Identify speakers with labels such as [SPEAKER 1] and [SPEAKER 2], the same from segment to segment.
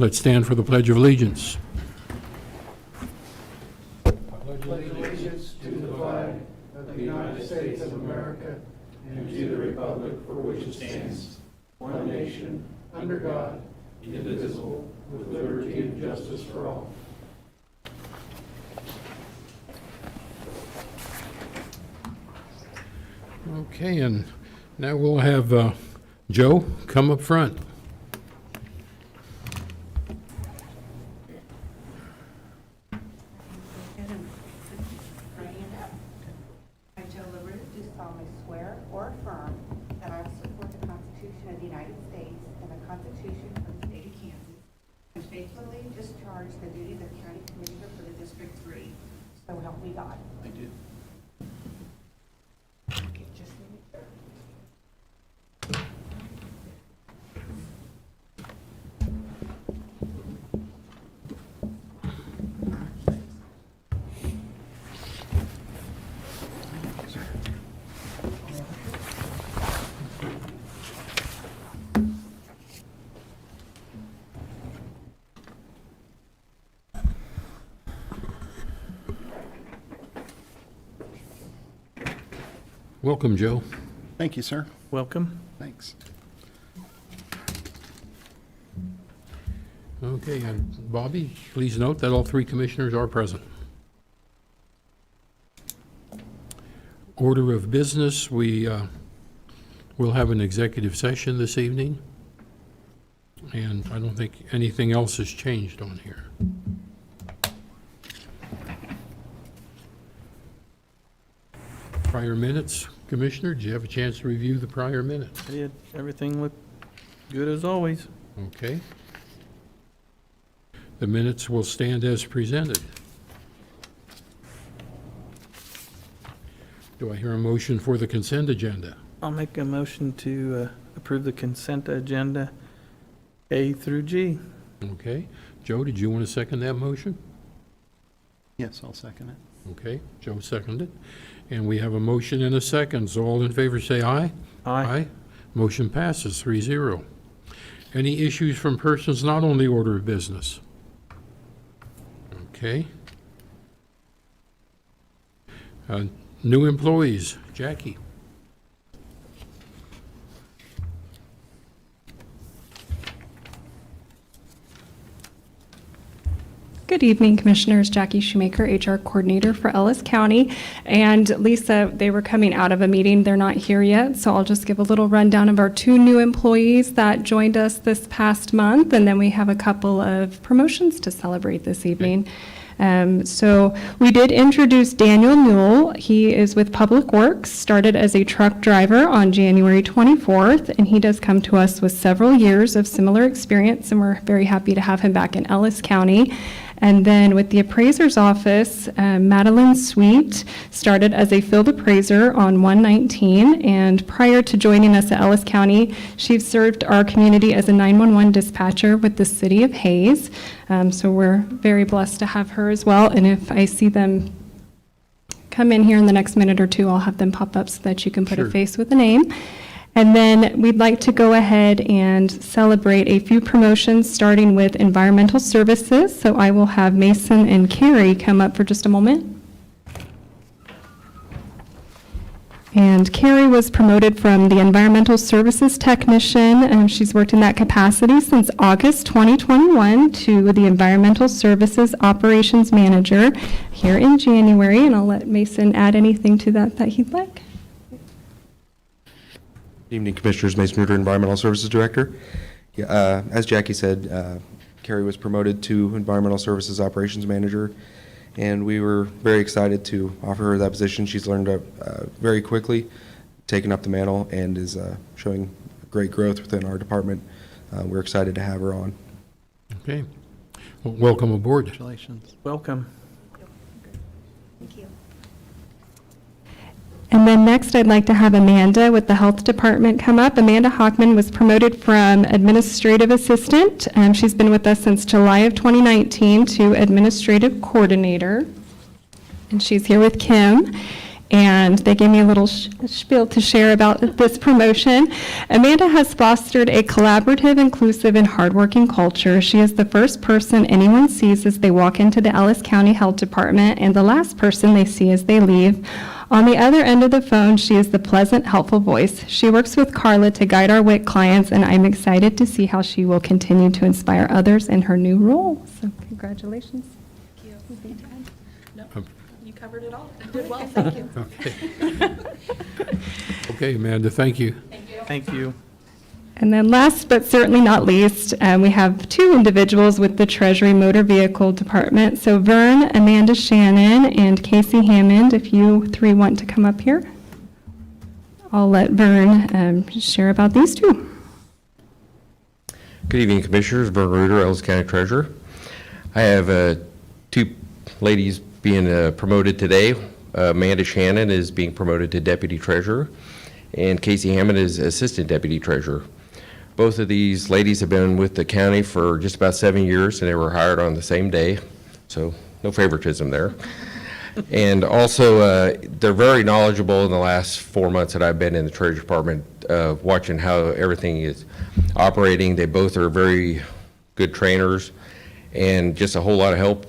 [SPEAKER 1] Let's stand for the Pledge of Allegiance.
[SPEAKER 2] I pledge allegiance to the flag of the United States of America and to the republic for which it stands, one nation, under God, indivisible, with liberty and justice for all.
[SPEAKER 1] Okay, and now we'll have Joe come up front.
[SPEAKER 3] Faithfully discharge the duties of County Commissioner for the District 3. So help me God.
[SPEAKER 2] I do.
[SPEAKER 3] Okay, just a minute.
[SPEAKER 1] Welcome, Joe.
[SPEAKER 4] Thank you, sir.
[SPEAKER 5] Welcome.
[SPEAKER 4] Thanks.
[SPEAKER 1] Okay, and Bobby, please note that all three commissioners are present. Order of business, we will have an executive session this evening, and I don't think anything else has changed on here. Prior minutes, Commissioner, did you have a chance to review the prior minutes?
[SPEAKER 5] I did. Everything looked good as always.
[SPEAKER 1] Okay. The minutes will stand as presented. Do I hear a motion for the consent agenda?
[SPEAKER 5] I'll make a motion to approve the consent agenda A through G.
[SPEAKER 1] Okay. Joe, did you want to second that motion?
[SPEAKER 4] Yes, I'll second it.
[SPEAKER 1] Okay, Joe seconded. And we have a motion and a second, so all in favor say aye.
[SPEAKER 5] Aye.
[SPEAKER 1] Motion passes 3-0. Any issues from persons not on the order of business? Okay. New employees, Jackie.
[SPEAKER 6] Good evening, Commissioners. Jackie Shoemaker, HR Coordinator for Ellis County. And Lisa, they were coming out of a meeting. They're not here yet, so I'll just give a little rundown of our 2 new employees that joined us this past month, and then we have a couple of promotions to celebrate this evening. So we did introduce Daniel Newell. He is with Public Works, started as a truck driver on January 24th, and he does come to us with several years of similar experience, and we're very happy to have him back in Ellis County. And then with the appraiser's office, Madeline Sweet started as a field appraiser on 119, and prior to joining us at Ellis County, she served our community as a 911 dispatcher with the city of Hayes. So we're very blessed to have her as well, and if I see them come in here in the next minute or two, I'll have them pop up so that you can put
[SPEAKER 1] Sure.
[SPEAKER 6] a face with a name. And then we'd like to go ahead and celebrate a few promotions, starting with environmental services. So I will have Mason and Carrie come up for just a moment. And Carrie was promoted from the environmental services technician, and she's worked in that capacity since August 2021 to the environmental services operations manager here in January. And I'll let Mason add anything to that he'd like.
[SPEAKER 7] Good evening, Commissioners. Mason Reuter, Environmental Services Director. Yeah, as Jackie said, Carrie was promoted to Environmental Services Operations Manager, and we were very excited to offer her that position. She's learned very quickly, taken up the mantle, and is showing great growth within our department. We're excited to have her on.
[SPEAKER 1] Okay. Well, welcome aboard.
[SPEAKER 4] Congratulations.
[SPEAKER 5] Welcome.
[SPEAKER 3] Thank you.
[SPEAKER 6] And then next, I'd like to have Amanda with the Health Department come up. Amanda Hoffman was promoted from Administrative Assistant. She's been with us since July of 2019 to Administrative Coordinator. And she's here with Kim. And they gave me a little spiel to share about this promotion. Amanda has fostered a collaborative, inclusive, and hardworking culture. She is the first person anyone sees as they walk into the Ellis County Health Department and the last person they see as they leave. On the other end of the phone, she is the pleasant, helpful voice. She works with Carla to guide our WIC clients, and I'm excited to see how she will continue to inspire others in her new role. So congratulations.
[SPEAKER 3] Thank you. No, you covered it all. You did well, thank you.
[SPEAKER 1] Okay. Okay, Amanda, thank you.
[SPEAKER 5] Thank you.
[SPEAKER 6] And then last but certainly not least, we have 2 individuals with the Treasury Motor Vehicle Department. So Vern, Amanda Shannon, and Casey Hammond, if you 3 want to come up here. I'll let Vern share about these 2.
[SPEAKER 8] Good evening, Commissioners. Vern Reuter, Ellis County Treasurer. I have 2 ladies being promoted today. Amanda Shannon is being promoted to Deputy Treasurer, and Casey Hammond is Assistant Deputy Treasurer. Both of these ladies have been with the county for just about 7 years, and they were hired on the same day, so no favoritism there. And also, they're very knowledgeable in the last 4 months that I've been in the Treasury Department, watching how everything is operating. They both are very good trainers, and just a whole lot of help,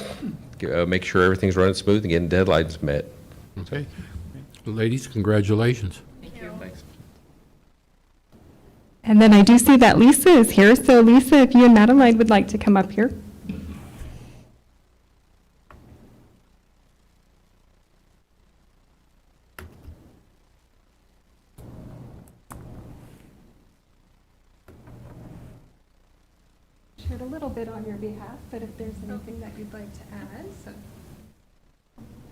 [SPEAKER 8] make sure everything's running smooth and getting deadlines met.
[SPEAKER 1] Okay. Ladies, congratulations.
[SPEAKER 6] And then I do see that Lisa is here. So Lisa, if you and Madeline would like to come up here. Shared a little bit on your behalf, but if there's anything that you'd like to add. So.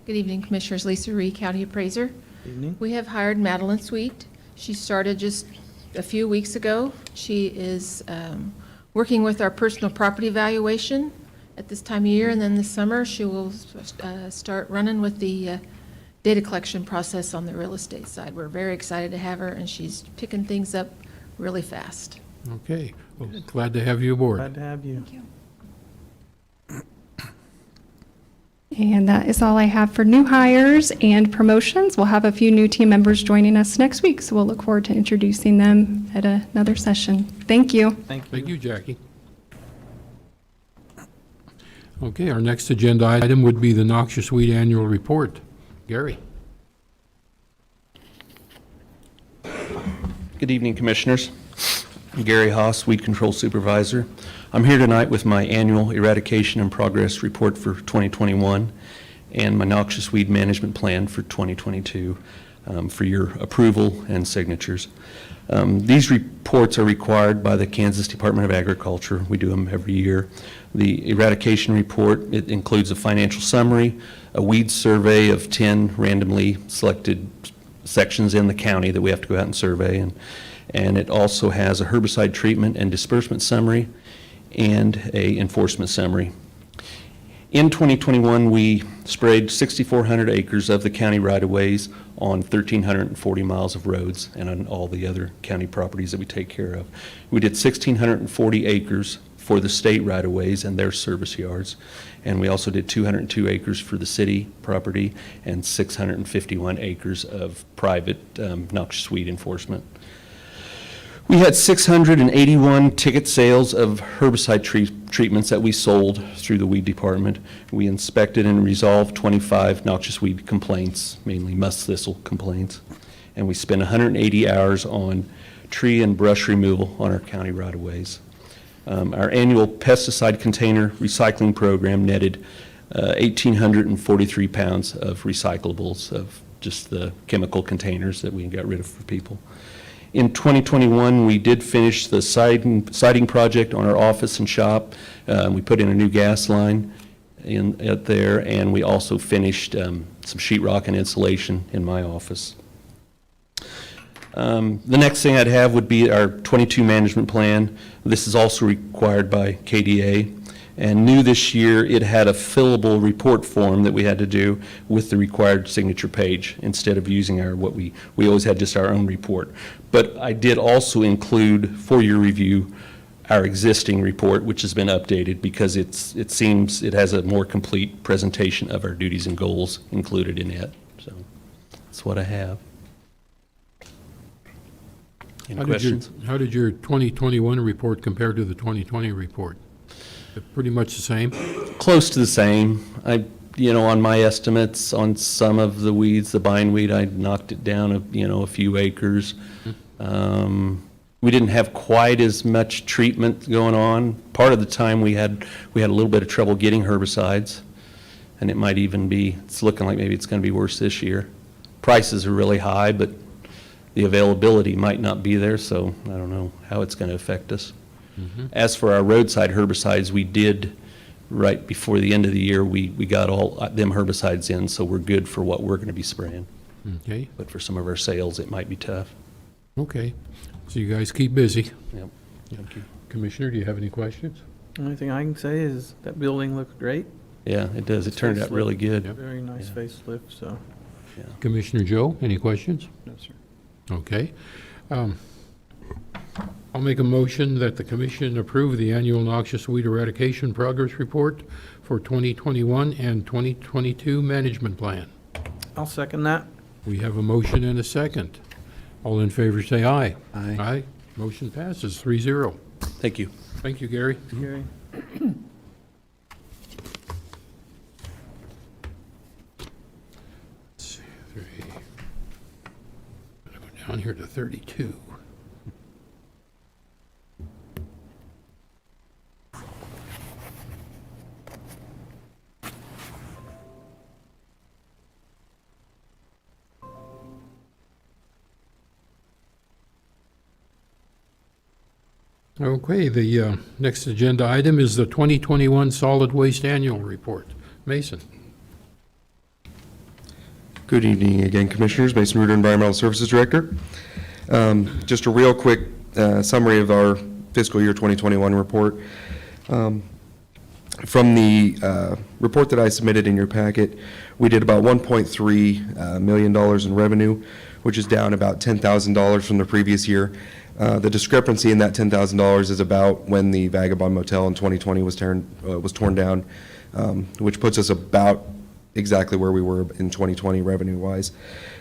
[SPEAKER 9] Good evening, Commissioners. Lisa Ree, County Appraiser.
[SPEAKER 5] Evening.
[SPEAKER 9] We have hired Madeline Sweet. She started just a few weeks ago. She is working with our personal property valuation at this time of year, and then this summer she will start running with the data collection process on the real estate side. We're very excited to have her, and she's picking things up really fast.
[SPEAKER 1] Okay. Well, glad to have you aboard.
[SPEAKER 5] Glad to have you.
[SPEAKER 3] Thank you.
[SPEAKER 6] And that is all I have for new hires and promotions. We'll have a few new team members joining us next week, so we'll look forward to introducing them at another session. Thank you.
[SPEAKER 1] Thank you, Jackie. Okay, our next agenda item would be the Noxious Weed Annual Report. Gary?
[SPEAKER 4] Good evening, Commissioners. I'm Gary Haas, Weed Control Supervisor. I'm here tonight with my annual Eradication and Progress Report for 2021 and my Noxious Weed Management Plan for 2022 for your approval and signatures. These reports are required by the Kansas Department of Agriculture. We do them every year. The Eradication Report, it includes a financial summary, a weed survey of 10 randomly selected sections in the county that we have to go out and survey, and it also has a herbicide treatment and disbursement summary and a enforcement summary. In 2021, we sprayed 6,400 acres of the county right-of-ways on 1,340 miles of roads and on all the other county properties that we take care of. We did 1,640 acres for the state right-of-ways and their service yards, and we also did 202 acres for the city property and 651 acres of private noxious weed enforcement. We had 681 ticket sales of herbicide treatments that we sold through the weed department. We inspected and resolved 25 noxious weed complaints, mainly musk thistle complaints. And we spent 180 hours on tree and brush removal on our county right-of-ways. Our annual pesticide container recycling program netted 1,843 pounds of recyclables, of just the chemical containers that we got rid of for people. In 2021, we did finish the siding project on our office and shop. We put in a new gas line out there, and we also finished some sheetrock and insulation in my office. The next thing I'd have would be our 22 management plan. This is also required by KDA. And new this year, it had a fillable report form that we had to do with the required signature page instead of using we always had just our own report. But I did also include for your review our existing report, which has been updated because it seems it has a more complete presentation of our duties and goals included in it. So that's what I have. Any questions?
[SPEAKER 1] How did your 2021 report compare to the 2020 report? Pretty much the same?
[SPEAKER 4] Close to the same. On my estimates on some of the weeds, the bindweed, I knocked it down a few acres. We didn't have quite as much treatment going on. Part of the time we had a little bit of trouble getting herbicides, and it might even it's looking like maybe it's going to be worse this year. Prices are really high, but the availability might not be there, so I don't know how it's going to affect us. As for our roadside herbicides, we did, right before the end of the year, we got all them herbicides in, so we're good for what we're going to be spraying.
[SPEAKER 1] Okay.
[SPEAKER 4] But for some of our sales, it might be tough.
[SPEAKER 1] Okay. So you guys keep busy.
[SPEAKER 4] Yep. Thank you.
[SPEAKER 1] Commissioner, do you have any questions?
[SPEAKER 5] The only thing I can say is that building looked great.
[SPEAKER 4] Yeah, it does. It turned out really good.
[SPEAKER 1] Yep.
[SPEAKER 5] Very nice
[SPEAKER 4] Yeah.
[SPEAKER 5] facelift, so.
[SPEAKER 4] Yeah.
[SPEAKER 1] Commissioner Joe, any questions?
[SPEAKER 4] No, sir.
[SPEAKER 1] Okay. I'll make a motion that the commission approve the annual noxious weed eradication progress report for 2021 and 2022 management plan.
[SPEAKER 5] I'll second that.
[SPEAKER 1] We have a motion and a second. All in favor say aye.
[SPEAKER 4] Aye.
[SPEAKER 1] Aye. Motion passes 3-0.
[SPEAKER 4] Thank you.
[SPEAKER 1] Thank you, Gary.
[SPEAKER 5] Gary?
[SPEAKER 1] Let's see, 3. I'm going to go down here to 32. Okay, the next agenda item is the 2021 Solid Waste Annual Report. Mason.
[SPEAKER 7] Good evening again, Commissioners. Mason Reuter, Environmental Services Director. Just a real quick summary of our fiscal year 2021 report. From the report that I submitted in your packet, we did about $1.3 million in revenue, which is down about $10,000 from the previous year. The discrepancy in that $10,000 is about when the Vagabond Motel in 2020 was torn down, which puts us about exactly where we were in 2020 revenue-wise.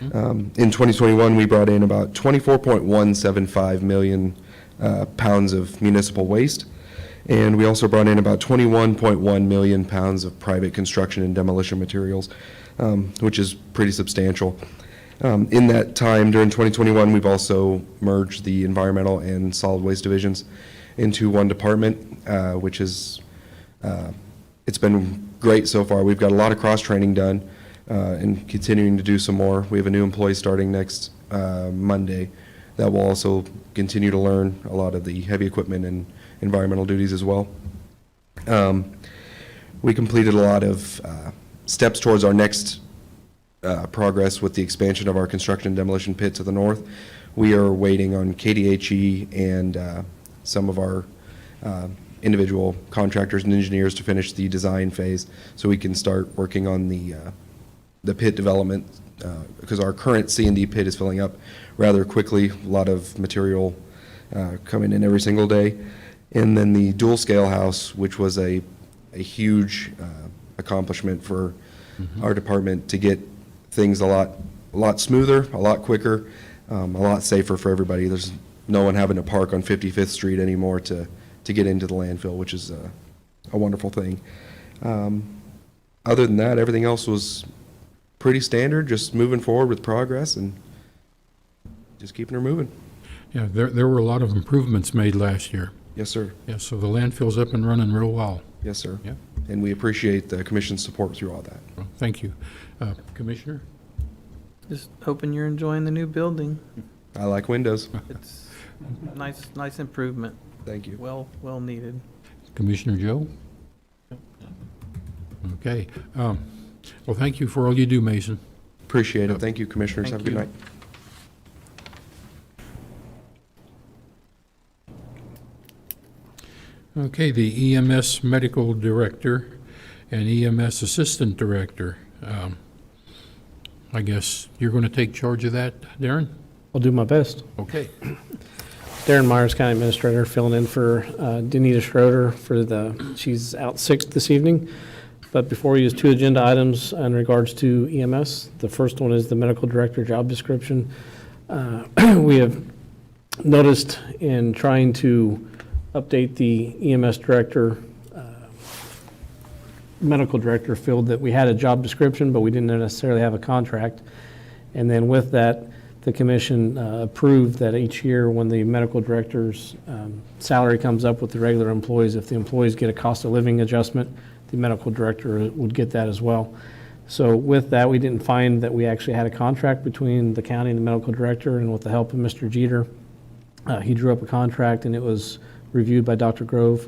[SPEAKER 7] In 2021, we brought in about 24.175 million pounds of municipal waste, and we also brought in about 21.1 million pounds of private construction and demolition materials, which is pretty substantial. In that time, during 2021, we've also merged the environmental and solid waste divisions into one department, which is, it's been great so far. We've got a lot of cross-training done and continuing to do some more. We have a new employee starting next Monday that will also continue to learn a lot of the heavy equipment and environmental duties as well. We completed a lot of steps towards our next progress with the expansion of our construction and demolition pit to the north. We are waiting on KDHE and some of our individual contractors and engineers to finish the design phase so we can start working on the pit development because our current C&D pit is filling up rather quickly, a lot of material coming in every single day. And then the dual scale house, which was a huge accomplishment for our department to get things a lot smoother, a lot quicker, a lot safer for everybody. There's no one having to park on 55th Street anymore to get into the landfill, which is a wonderful thing. Other than that, everything else was pretty standard, just moving forward with progress and just keeping her moving.
[SPEAKER 1] Yeah, there were a lot of improvements made last year.
[SPEAKER 7] Yes, sir.
[SPEAKER 1] Yeah, so the landfill's up and running real well.
[SPEAKER 7] Yes, sir.
[SPEAKER 1] Yeah.
[SPEAKER 7] And we appreciate the commission's support through all that.
[SPEAKER 1] Well, thank you. Commissioner?
[SPEAKER 5] Just hoping you're enjoying the new building.
[SPEAKER 7] I like windows.
[SPEAKER 5] It's nice improvement.
[SPEAKER 7] Thank you.
[SPEAKER 5] Well needed.
[SPEAKER 1] Commissioner Joe? Okay. Well, thank you for all you do, Mason.
[SPEAKER 7] Appreciate it. Thank you, commissioners.
[SPEAKER 5] Thank
[SPEAKER 7] Have a good
[SPEAKER 5] you.
[SPEAKER 7] night.
[SPEAKER 1] Okay, the EMS Medical Director and EMS Assistant Director. I guess you're going to take charge of that, Darren?
[SPEAKER 10] I'll do my best.
[SPEAKER 1] Okay.
[SPEAKER 10] Darren Myers, County Administrator, filling in for Danita Schroeder she's out sick this evening. But before we use 2 agenda items in regards to EMS, the first one is the Medical Director job description. We have noticed in trying to update the EMS Director, Medical Director field that we had a job description, but we didn't necessarily have a contract. And then with that, the commission approved that each year when the medical director's salary comes up with the regular employees, if the employees get a cost of living adjustment, the medical director would get that as well. So with that, we didn't find that we actually had a contract between the county and the medical director, and with the help of Mr. Jeter, he drew up a contract and it was reviewed by Dr. Grove.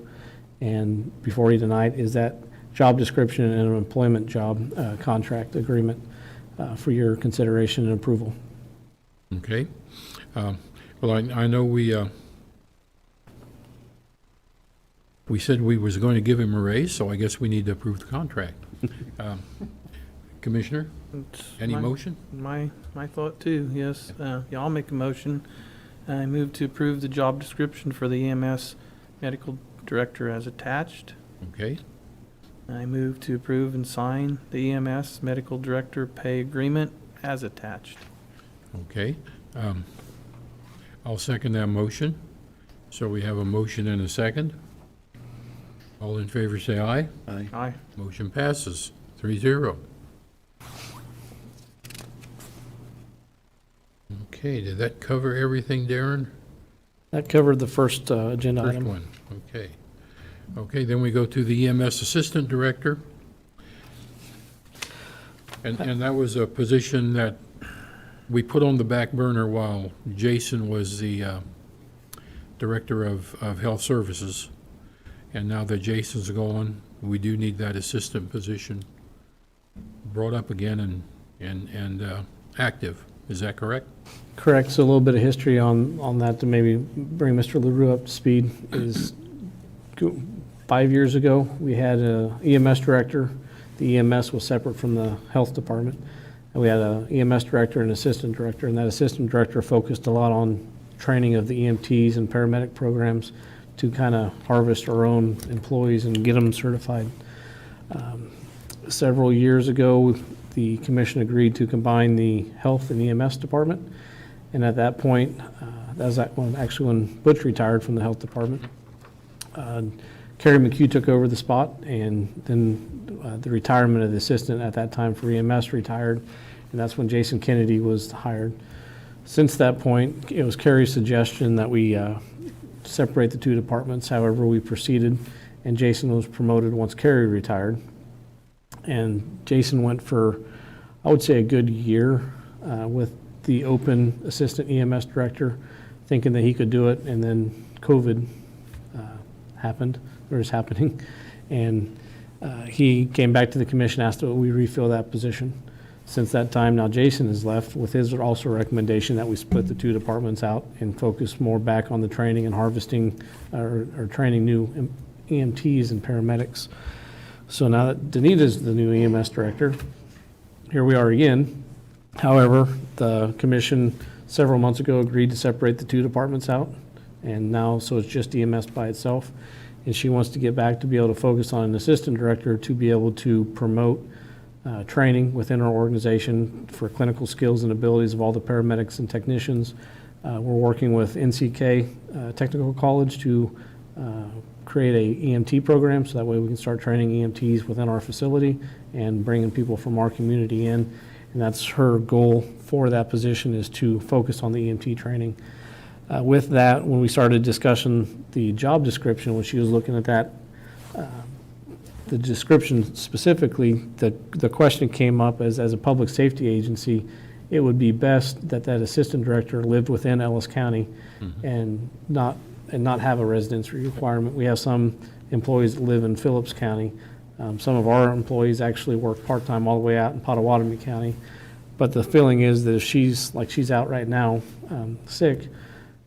[SPEAKER 10] And before you tonight is that job description and an employment job contract agreement for your consideration and approval.
[SPEAKER 1] Okay. Well, I know we said we was going to give him a raise, so I guess we need to approve the contract. Commissioner, any motion?
[SPEAKER 5] My thought too, yes. Yeah, I'll make a motion. I move to approve the job description for the EMS Medical Director as attached.
[SPEAKER 1] Okay.
[SPEAKER 5] I move to approve and sign the EMS Medical Director pay agreement as attached.
[SPEAKER 1] Okay. I'll second that motion. So we have a motion and a second. All in favor say aye.
[SPEAKER 5] Aye.
[SPEAKER 1] Motion passes 3-0. Okay, did that cover everything, Darren?
[SPEAKER 10] That covered the first agenda
[SPEAKER 1] First
[SPEAKER 10] item.
[SPEAKER 1] one, okay. Okay, then we go to the EMS Assistant Director. And that was a position that we put on the back burner while Jason was the Director of Health Services. And now that Jason's gone, we do need that assistant position brought up again and active. Is that correct?
[SPEAKER 10] Correct. So a little bit of history on that to maybe bring Mr. LaRue up to speed is 5 years ago, we had a EMS director. The EMS was separate from the health department. And we had a EMS director and assistant director, and that assistant director focused a lot on training of the EMTs and paramedic programs to kind of harvest our own employees and get them certified. several years ago, the commission agreed to combine the health and EMS department. And at that point, that was actually when Butch retired from the health department. Kerry McHugh took over the spot, and then the retirement of the assistant at that time for EMS retired, and that's when Jason Kennedy was hired. Since that point, it was Kerry's suggestion that we separate the two departments. However, we proceeded, and Jason was promoted once Kerry retired. And Jason went for, I would say, a good year with the open assistant EMS director, thinking that he could do it, and then COVID happened, or is happening, and he came back to the commission, asked that we refill that position. Since that time, now Jason has left with his also recommendation that we split the two departments out and focus more back on the training and harvesting, or training new EMTs and paramedics. So now that Danita is the new EMS director, here we are again. However, the commission several months ago agreed to separate the two departments out, and now, so it's just EMS by itself. And she wants to get back to be able to focus on an assistant director to be able to promote training within our organization for clinical skills and abilities of all the paramedics and technicians. We're working with NCK Technical College to create a EMT program, so that way we can start training EMTs within our facility and bringing people from our community in. And that's her goal for that position, is to focus on the EMT training. With that, when we started discussing the job description, when she was looking at that, the description specifically, the question came up as a public safety agency, it would be best that that assistant director lived within Ellis County and not have a residency requirement. We have some employees that live in Phillips County. Some of our employees actually work part-time all the way out in Pottawatomie County. But the feeling is that if she's out right now, sick,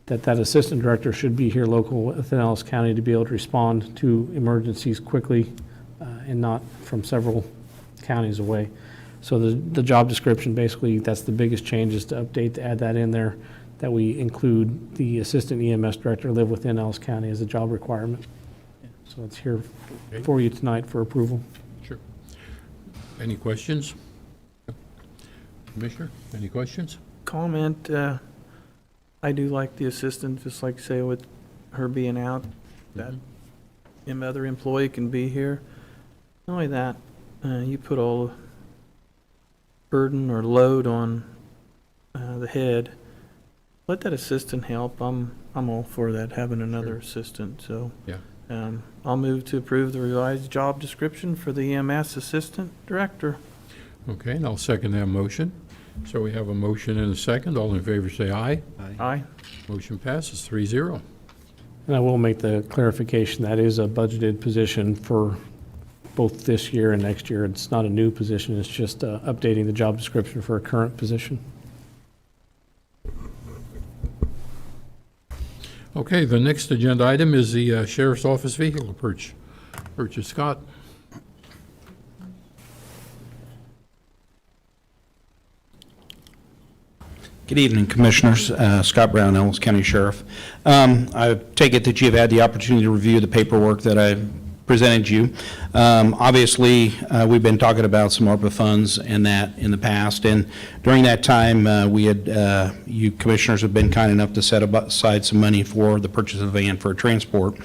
[SPEAKER 10] that assistant director should be here local within Ellis County to be able to respond to emergencies quickly and not from several counties away. So the job description, basically, that's the biggest change, is to update, to add that in there, that we include the assistant EMS director live within Ellis County as a job requirement. So it's here for you tonight for approval.
[SPEAKER 1] Sure. Any questions? Commissioner, any questions?
[SPEAKER 5] Comment, I do like the assistant, just like say with her being out, that other employee can be here. Not only that, you put all the burden or load on the head. Let that assistant help. I'm all for that, having another assistant, so.
[SPEAKER 1] Yeah.
[SPEAKER 5] I'll move to approve the revised job description for the EMS Assistant Director.
[SPEAKER 1] Okay, and I'll second that motion. So we have a motion and a second. All in favor say aye.
[SPEAKER 5] Aye.
[SPEAKER 1] Motion passes 3-0.
[SPEAKER 10] And I will make the clarification, that is a budgeted position for both this year and next year. It's not a new position, it's just updating the job description for a current position.
[SPEAKER 1] Okay, the next agenda item is the Sheriff's Office vehicle purchase. Scott?
[SPEAKER 11] Good evening, Commissioners. Scott Brown, Ellis County Sheriff. I take it that you've had the opportunity to review the paperwork that I presented you. Obviously, we've been talking about some ARPA funds and that in the past, and during that time, you Commissioners have been kind enough to set aside some money for the purchase of a van for transport.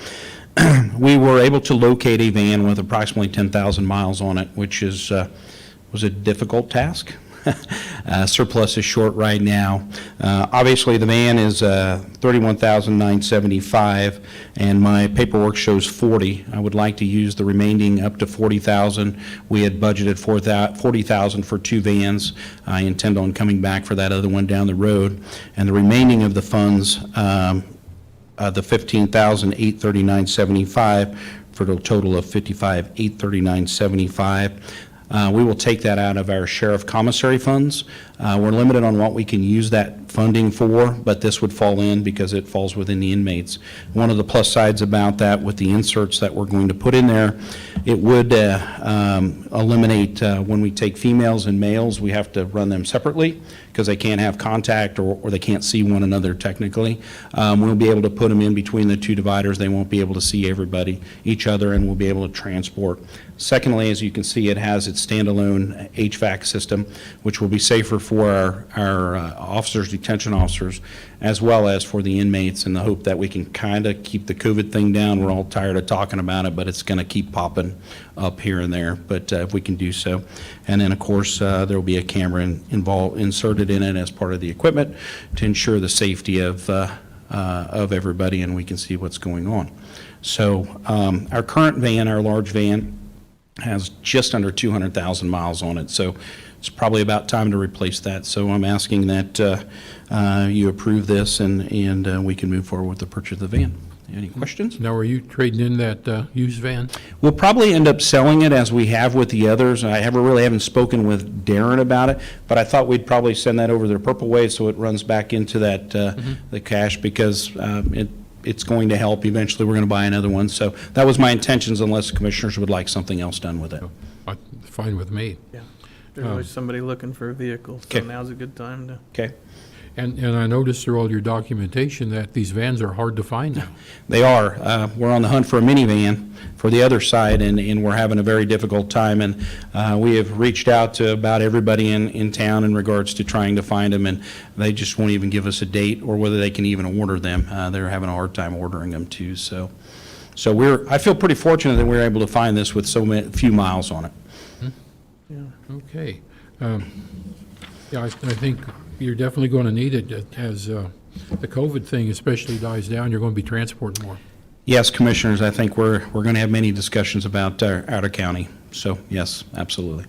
[SPEAKER 11] We were able to locate a van with approximately 10,000 miles on it, which was a difficult task. Surplus is short right now. Obviously, the van is $31,975, and my paperwork shows 40. I would like to use the remaining up to 40,000. We had budgeted for that 40,000 for two vans. I intend on coming back for that other one down the road, and the remaining of the funds, the $15,839.75 for a total of $55,839.75. We will take that out of our sheriff commissary funds. We're limited on what we can use that funding for, but this would fall in because it falls within the inmates. One of the plus sides about that with the inserts that we're going to put in there It would eliminate, when we take females and males, we have to run them separately because they can't have contact or they can't see one another technically. We'll be able to put them in between the two dividers. They won't be able to see everybody, each other, and we'll be able to transport. Secondly, as you can see, it has its standalone HVAC system, which will be safer for our officers, detention officers, as well as for the inmates, in the hope that we can kind of keep the COVID thing down. We're all tired of talking about it, but it's going to keep popping up here and there, but if we can do so. And then, of course, there will be a camera inserted in it as part of the equipment to ensure the safety of everybody, and we can see what's going on. So our current van, our large van, has just under 200,000 miles on it, so it's probably about time to replace that. So I'm asking that you approve this and we can move forward with the purchase of the van. Any questions?
[SPEAKER 1] Now, are you trading in that used van?
[SPEAKER 11] We'll probably end up selling it as we have with the others. I haven't spoken with Darren about it, but I thought we'd probably send that over to the Purple Wave so it runs back into that the cash, because it's going to help. Eventually, we're going to buy another one. So that was my intentions, unless commissioners would like something else done with it.
[SPEAKER 1] Fine with me.
[SPEAKER 5] Yeah. There's always somebody looking for a vehicle, so
[SPEAKER 11] Okay.
[SPEAKER 5] now's a good time to.
[SPEAKER 11] Okay?
[SPEAKER 1] And I noticed through all your documentation that these vans are hard to find now.
[SPEAKER 11] They are. We're on the hunt for a minivan for the other side, and we're having a very difficult time. And we have reached out to about everybody in town in regards to trying to find them, and they just won't even give us a date or whether they can even order them. They're having a hard time ordering them too. So I feel pretty fortunate that we were able to find this with few miles on it.
[SPEAKER 1] Okay. Yeah, I think you're definitely going to need it as the COVID thing especially dies down. You're going to be transporting more.
[SPEAKER 11] Yes, Commissioners, I think we're going to have many discussions about Outer County. So, yes, absolutely.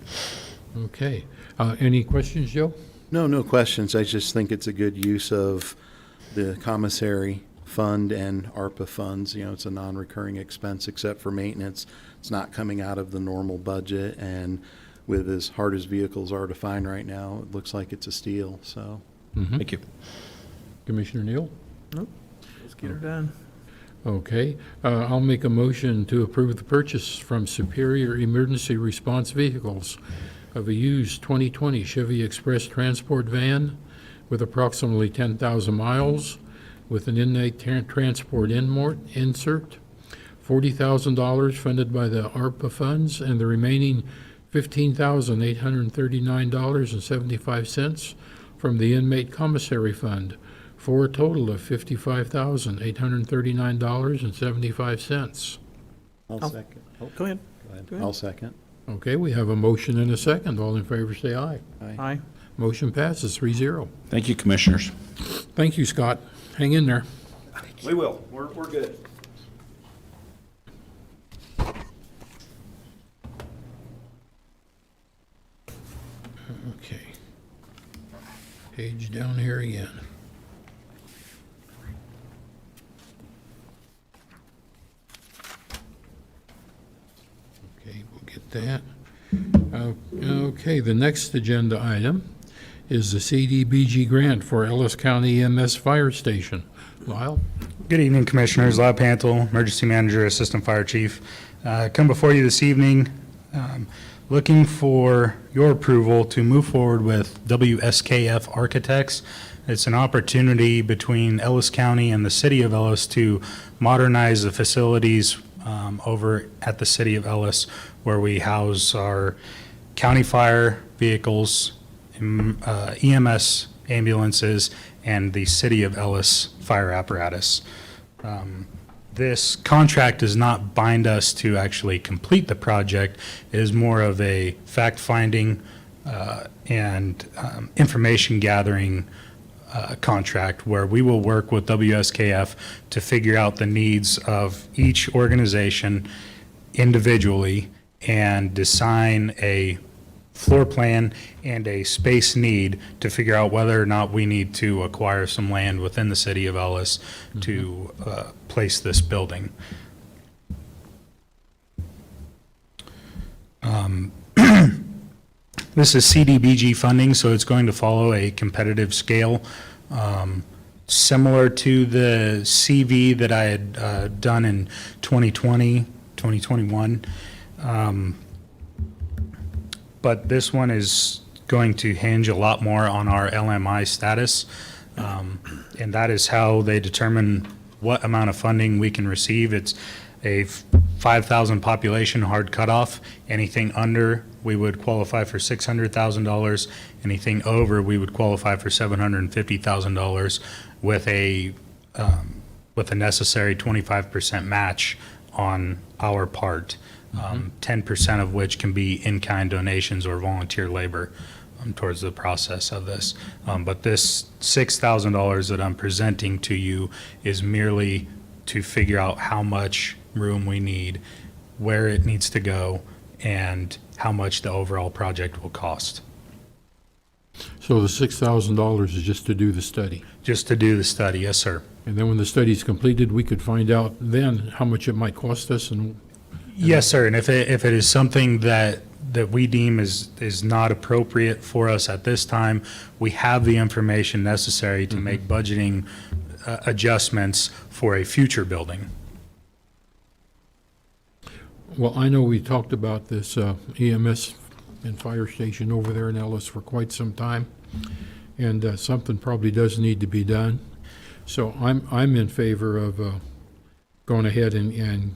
[SPEAKER 1] Okay. Any questions, Joe?
[SPEAKER 12] No questions. I just think it's a good use of the commissary fund and ARPA funds. You know, it's a non-recurring expense except for maintenance. It's not coming out of the normal budget, and with as hard as vehicles are to find right now, it looks like it's a steal, so.
[SPEAKER 11] Thank you.
[SPEAKER 1] Commissioner Neal?
[SPEAKER 5] Nope. Let's get her done.
[SPEAKER 1] Okay. I'll make a motion to approve the purchase from Superior Emergency Response Vehicles of a used 2020 Chevy Express Transport van with approximately 10,000 miles with an inmate transport insert, $40,000 funded by the ARPA funds, and the remaining $15,839.75 from the inmate commissary fund, for a total of $55,839.75.
[SPEAKER 12] I'll second.
[SPEAKER 5] Go ahead.
[SPEAKER 12] I'll second.
[SPEAKER 1] Okay, we have a motion and a second. All in favor, say aye.
[SPEAKER 5] Aye.
[SPEAKER 1] Motion passes 3-0.
[SPEAKER 11] Thank you, Commissioners.
[SPEAKER 1] Thank you, Scott. Hang in there.
[SPEAKER 11] We will. We're good.
[SPEAKER 1] Okay. Page down here again. Okay, we'll get that. Okay, the next agenda item is the Cdbg grant for Ellis County EMS Fire Station. Lyle?
[SPEAKER 13] Good evening, Commissioners. Lyle Pantel, Emergency Manager, Assistant Fire Chief. Come before you this evening looking for your approval to move forward with WSKF Architects. It's an opportunity between Ellis County and the City of Ellis to modernize the facilities over at the City of Ellis, where we house our county fire vehicles, EMS ambulances, and the City of Ellis fire apparatus. This contract does not bind us to actually complete the project. It is more of a fact-finding and information gathering contract where we will work with WSKF to figure out the needs of each organization individually and design a floor plan and a space need to figure out whether or not we need to acquire some land within the City of Ellis to place this building. This is Cdbg funding, so it's going to follow a competitive scale. Similar to the CV that I had done in 2020, 2021. But this one is going to hinge a lot more on our LMI status. And that is how they determine what amount of funding we can receive. It's a 5,000 population hard cutoff. Anything under, we would qualify for $600,000. Anything over, we would qualify for $750,000 with a necessary 25% match on our part. 10% of which can be in-kind donations or volunteer labor towards the process of this. But this $6,000 that I'm presenting to you is merely to figure out how much room we need, where it needs to go, and how much the overall project will cost.
[SPEAKER 1] So the $6,000 is just to do the study?
[SPEAKER 13] Just to do the study, yes, sir.
[SPEAKER 1] And then when the study's completed, we could find out then how much it might cost us and...
[SPEAKER 13] Yes, sir, and if it is something that we deem is not appropriate for us at this time, we have the information necessary to make budgeting adjustments for a future building.
[SPEAKER 1] Well, I know we talked about this EMS and fire station over there in Ellis for quite some time, and something probably does need to be done. So I'm in favor of going ahead and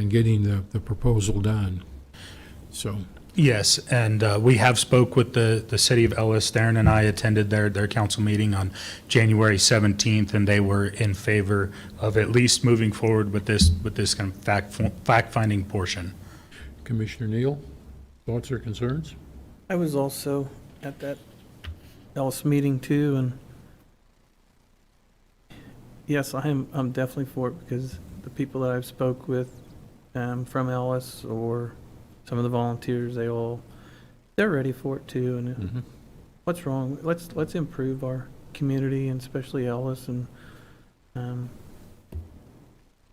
[SPEAKER 1] getting the proposal done. So.
[SPEAKER 13] Yes, and we have spoke with the city of Ellis. Darren and I attended their council meeting on January 17th, and they were in favor of at least moving forward with this kind of fact-finding portion.
[SPEAKER 1] Commissioner Newell, thoughts or concerns?
[SPEAKER 5] I was also at that Ellis meeting too, and yes, I'm definitely for it, because the people that I've spoke with from Ellis or some of the volunteers, they're ready for it too. And what's wrong? Let's improve our community, and especially Ellis, and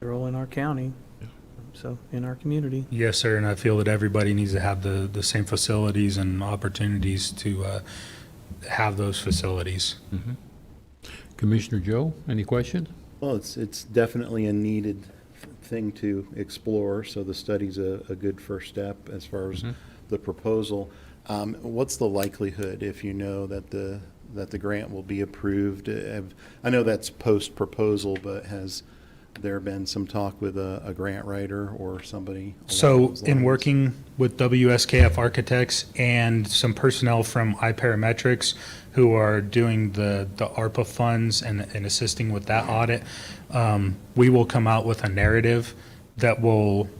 [SPEAKER 5] they're all in our county, so in our community.
[SPEAKER 13] Yes, sir, and I feel that everybody needs to have the same facilities and opportunities to have those facilities.
[SPEAKER 1] Commissioner Joe, any questions?
[SPEAKER 12] Well, it's definitely a needed thing to explore, so the study's a good first step as far as the proposal. What's the likelihood, if you know, that the grant will be approved? I know that's post-proposal, but has there been some talk with a grant writer or somebody?
[SPEAKER 13] So in working with WSKF Architects and some personnel from iParametrics who are doing the ARPA funds and assisting with that audit, we will come out with a narrative that will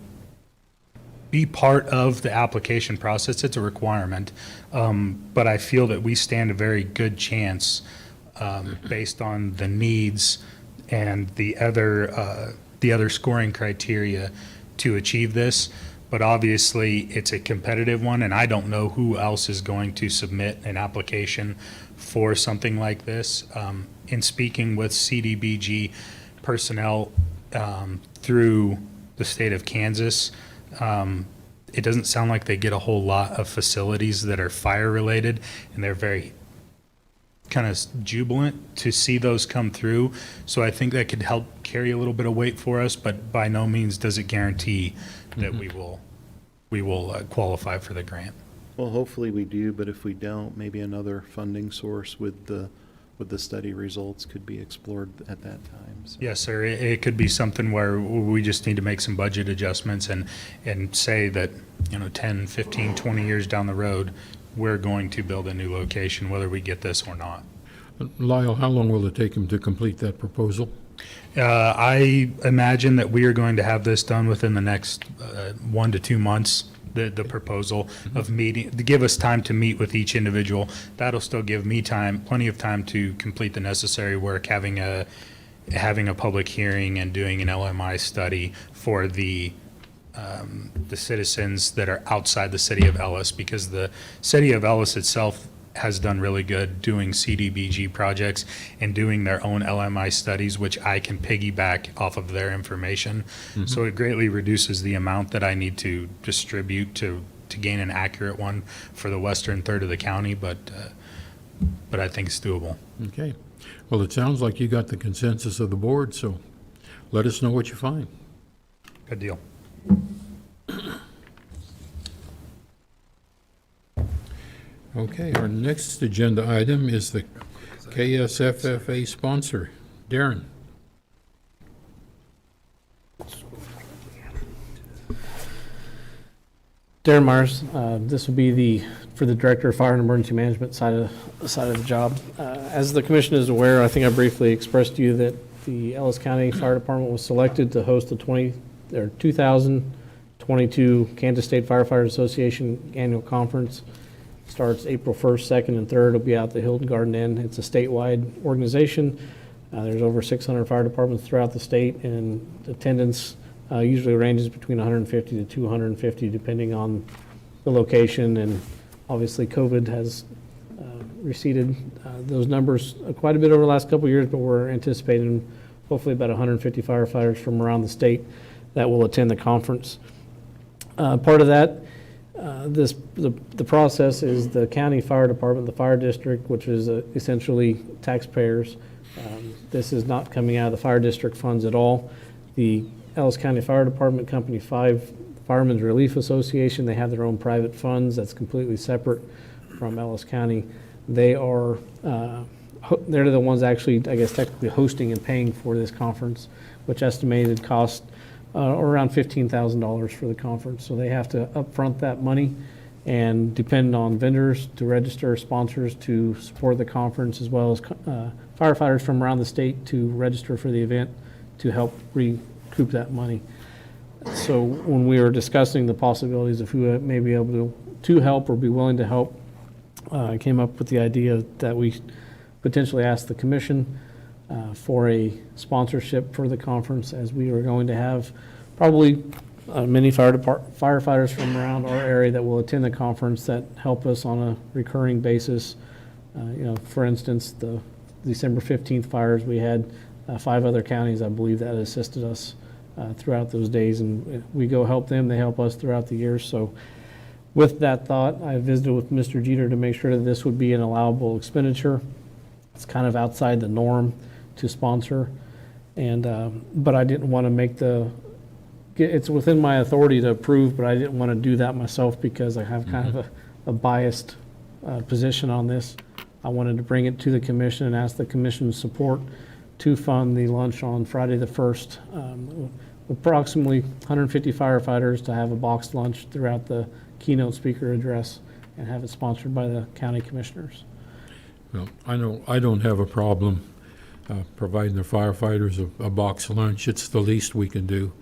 [SPEAKER 13] be part of the application process. It's a requirement, but I feel that we stand a very good chance based on the needs and the other scoring criteria to achieve this. But obviously, it's a competitive one, and I don't know who else is going to submit an application for something like this. In speaking with Cdbg personnel through the state of Kansas, it doesn't sound like they get a whole lot of facilities that are fire-related, and they're very kind of jubilant to see those come through. So I think that could help carry a little bit of weight for us, but by no means does it guarantee that we will qualify for the grant.
[SPEAKER 12] Well, hopefully we do, but if we don't, maybe another funding source with the study results could be explored at that time. So.
[SPEAKER 13] Yes, sir. It could be something where we just need to make some budget adjustments and say that, 10, 15, 20 years down the road, we're going to build a new location, whether we get this or not.
[SPEAKER 1] Lyle, how long will it take him to complete that proposal?
[SPEAKER 13] I imagine that we are going to have this done within the next 1 to 2 months, the proposal of meeting, to give us time to meet with each individual. That'll still give me plenty of time to complete the necessary work, having a public hearing and doing an LMI study for the citizens that are outside the city of Ellis, because the city of Ellis itself has done really good doing CDBG projects and doing their own LMI studies, which I can piggyback off of their information. So it greatly reduces the amount that I need to distribute to gain an accurate one for the western third of the county, but I think it's doable.
[SPEAKER 1] Okay. Well, it sounds like you got the consensus of the board, so let us know what you find.
[SPEAKER 13] Good deal.
[SPEAKER 1] Okay, our next agenda item is the KSFFA sponsor. Darren.
[SPEAKER 10] Darren Myers, this will be for the Director of Fire and Emergency Management side of the job. As the commission is aware, I think I briefly expressed to you that the Ellis County Fire Department was selected to host the 2022 Kansas State Firefighters Association Annual Conference. Starts April 1st, 2nd, and 3rd. It'll be out at the Hilton Garden Inn. It's a statewide organization. There's over 600 fire departments throughout the state, and attendance usually ranges between 150 to 250, depending on the location. And obviously, COVID has receded those numbers quite a bit over the last couple of years, but we're anticipating hopefully about 150 firefighters from around the state that will attend the conference. Part of that, the process is the county fire department, the fire district, which is essentially taxpayers. This is not coming out of the fire district funds at all. The Ellis County Fire Department, Company 5, Firemen's Relief Association, they have their own private funds that's completely separate from Ellis County. They are, they're the ones actually, I guess, technically hosting and paying for this conference, which estimated cost around $15,000 for the conference. So they have to upfront that money and depend on vendors to register, sponsors to support the conference, as well as firefighters from around the state to register for the event to help recoup that money. So when we were discussing the possibilities of who may be able to help or be willing to help, I came up with the idea that we potentially ask the commission for a sponsorship for the conference, as we are going to have probably many firefighters from around our area that will attend the conference that help us on a recurring basis. For instance, the December 15th fires, we had 5 other counties, I believe, that assisted us throughout those days, and we go help them, they help us throughout the year. So with that thought, I visited with Mr. Jeter to make sure that this would be an allowable expenditure. It's kind of outside the norm to sponsor, and but I didn't want to make it's within my authority to approve, but I didn't want to do that myself because I have kind of a biased position on this. I wanted to bring it to the commission and ask the commission's support to fund the lunch on Friday the 1st. Approximately 150 firefighters to have a boxed lunch throughout the keynote speaker address and have it sponsored by the county commissioners.
[SPEAKER 1] Well, I know I don't have a problem providing the firefighters a box lunch. It's the least we can do,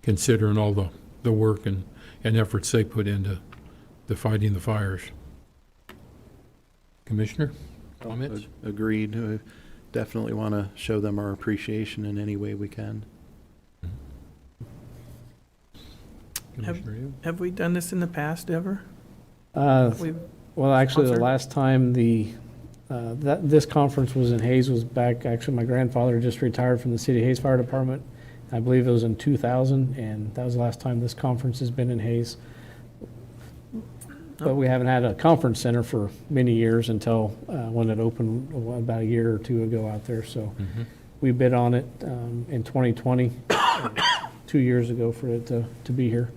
[SPEAKER 1] considering all the work and efforts they put into fighting the fires. Commissioner, comments?
[SPEAKER 12] Agreed. Definitely want to show them our appreciation in any way we can.
[SPEAKER 1] Commissioner, you?
[SPEAKER 5] Have we done this in the past ever?
[SPEAKER 10] Well, actually, the
[SPEAKER 5] Sponsored?
[SPEAKER 10] last time this conference was in Hayes was back, actually, my grandfather just retired from the City of Hayes Fire Department. I believe it was in 2000, and that was the last time this conference has been in Hayes. But we haven't had a conference center for many years until when it opened about a year or two ago out there. So we bid on it in 2020, 2 years ago for it to be here.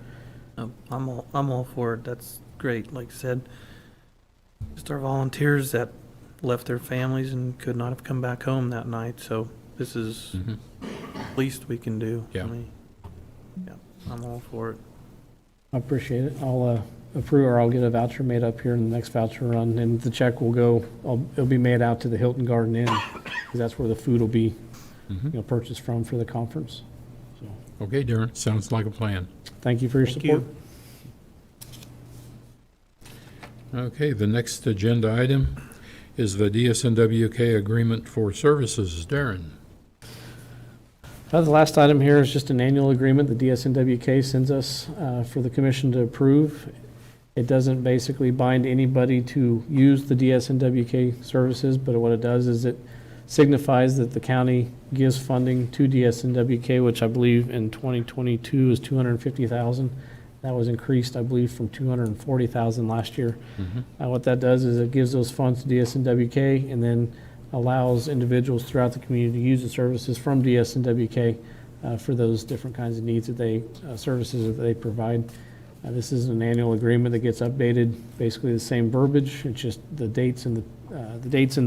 [SPEAKER 5] I'm all for it. That's great. Like I said, just our volunteers that left their families and could not have come back home that night. So this is the least we can do.
[SPEAKER 1] Yeah.
[SPEAKER 5] I'm all for it.
[SPEAKER 10] I appreciate it. I'll approve, or I'll get a voucher made up here in the next voucher run, and the check will go, it'll be made out to the Hilton Garden Inn, because that's where the food will be, purchased from for the conference. So,
[SPEAKER 1] Okay, Darren, sounds like a plan.
[SPEAKER 10] thank you for your support.
[SPEAKER 1] Okay, the next agenda item is the Dsnwk Agreement for Services. Darren?
[SPEAKER 10] The last item here is just an annual agreement the Dsnwk sends us for the commission to approve. It doesn't basically bind anybody to use the Dsnwk services, but what it does is it signifies that the county gives funding to Dsnwk, which I believe in 2022 is $250,000. That was increased, I believe, from $240,000 last year. What that does is it gives those funds to Dsnwk and then allows individuals throughout the community to use the services from Dsnwk for those different kinds of needs that services that they provide. This is an annual agreement that gets updated, basically the same verbiage, it's just the dates and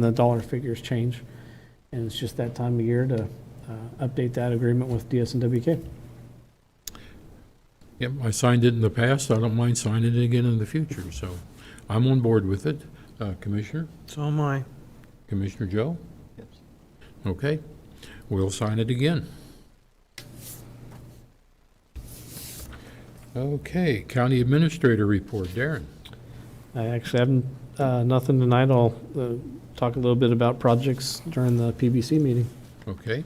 [SPEAKER 10] the dollar figures change. And it's just that time of year to update that agreement with Dsnwk.
[SPEAKER 1] Yep, I signed it in the past. I don't mind signing it again in the future, so I'm on board with it. Commissioner?
[SPEAKER 5] So am I.
[SPEAKER 1] Commissioner Joe? Okay, we'll sign it again. Okay, County Administrator Report. Darren?
[SPEAKER 10] I actually have nothing tonight. I'll talk a little bit about projects during the PBC meeting.
[SPEAKER 1] Okay.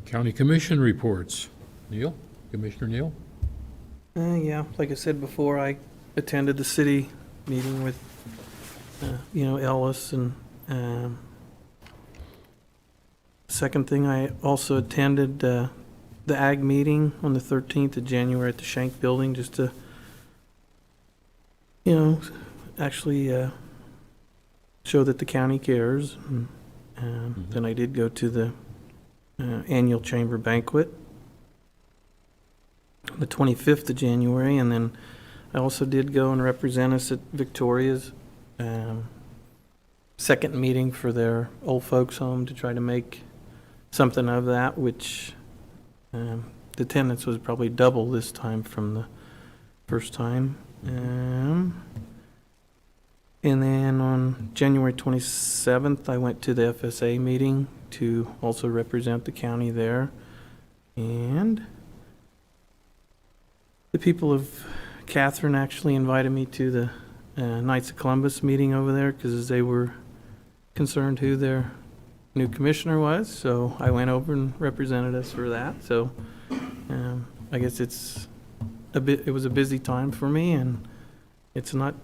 [SPEAKER 1] County Commission reports. Neil? Commissioner Neil?
[SPEAKER 5] Yeah, like I said before, I attended the city meeting with, Ellis, and second thing, I also attended the ag meeting on the 13th of January at the Shank Building, just to, actually show that the county cares. And then I did go to the annual chamber banquet the 25th of January, and then I also did go and represent us at Victoria's second meeting for their old folks home to try to make something of that, which the attendance was probably double this time from the first time. And then on January 27th, I went to the FSA meeting to also represent the county there. And the people of Catherine actually invited me to the Knights of Columbus meeting over there because they were concerned who their new commissioner was. So I went over and represented us for that. So I guess it was a busy time for me, and it's not,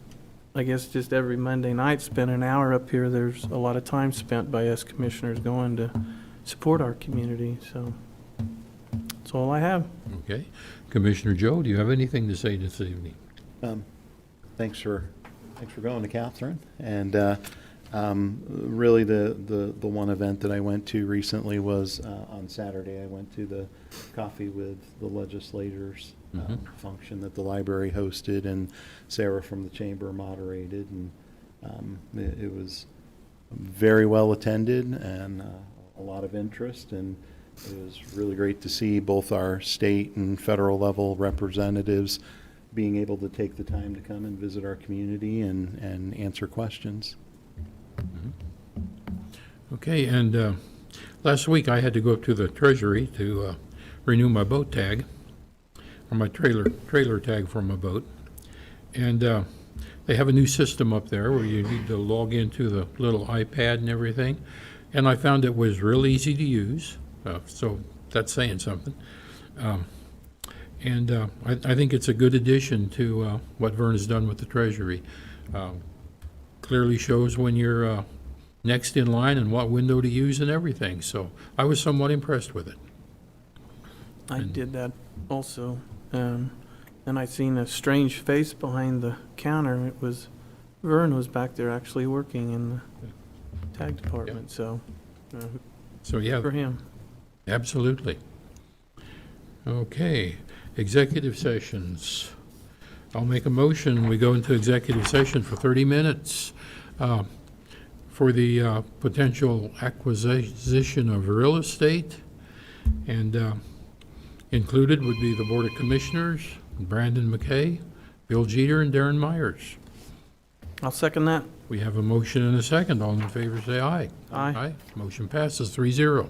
[SPEAKER 5] I guess, just every Monday night spend an hour up here. There's a lot of time spent by us commissioners going to support our community. So that's all I have.
[SPEAKER 1] Okay. Commissioner Joe, do you have anything to say this evening?
[SPEAKER 12] Thanks for going to Catherine. And really the one event that I went to recently was on Saturday. I went to the Coffee with the Legislators function that the library hosted, and Sarah from the chamber moderated, and it was very well attended and a lot of interest, and it was really great to see both our state and federal level representatives being able to take the time to come and visit our community and answer questions.
[SPEAKER 1] Okay, and last week I had to go up to the Treasury to renew my boat tag, or my trailer tag for my boat. And they have a new system up there where you need to log into the little iPad and everything. And I found it was real easy to use, so that's saying something. I think it's a good addition to what Vern has done with the Treasury. Clearly shows when you're next in line and what window to use and everything. So I was somewhat impressed with it.
[SPEAKER 5] I did that also. And I seen a strange face behind the counter. It was Vern was back there actually working in the tag department. So
[SPEAKER 1] Yeah,
[SPEAKER 5] for him.
[SPEAKER 1] absolutely. Okay, executive sessions. I'll make a motion, we go into executive session for 30 minutes for the potential acquisition of real estate. And included would be the Board of Commissioners, Brandon McKay, Bill Jeter, and Darren Myers.
[SPEAKER 5] I'll second that.
[SPEAKER 1] We have a motion and a second. All in favor say aye.
[SPEAKER 5] Aye.
[SPEAKER 1] Aye. Motion passes 3-0.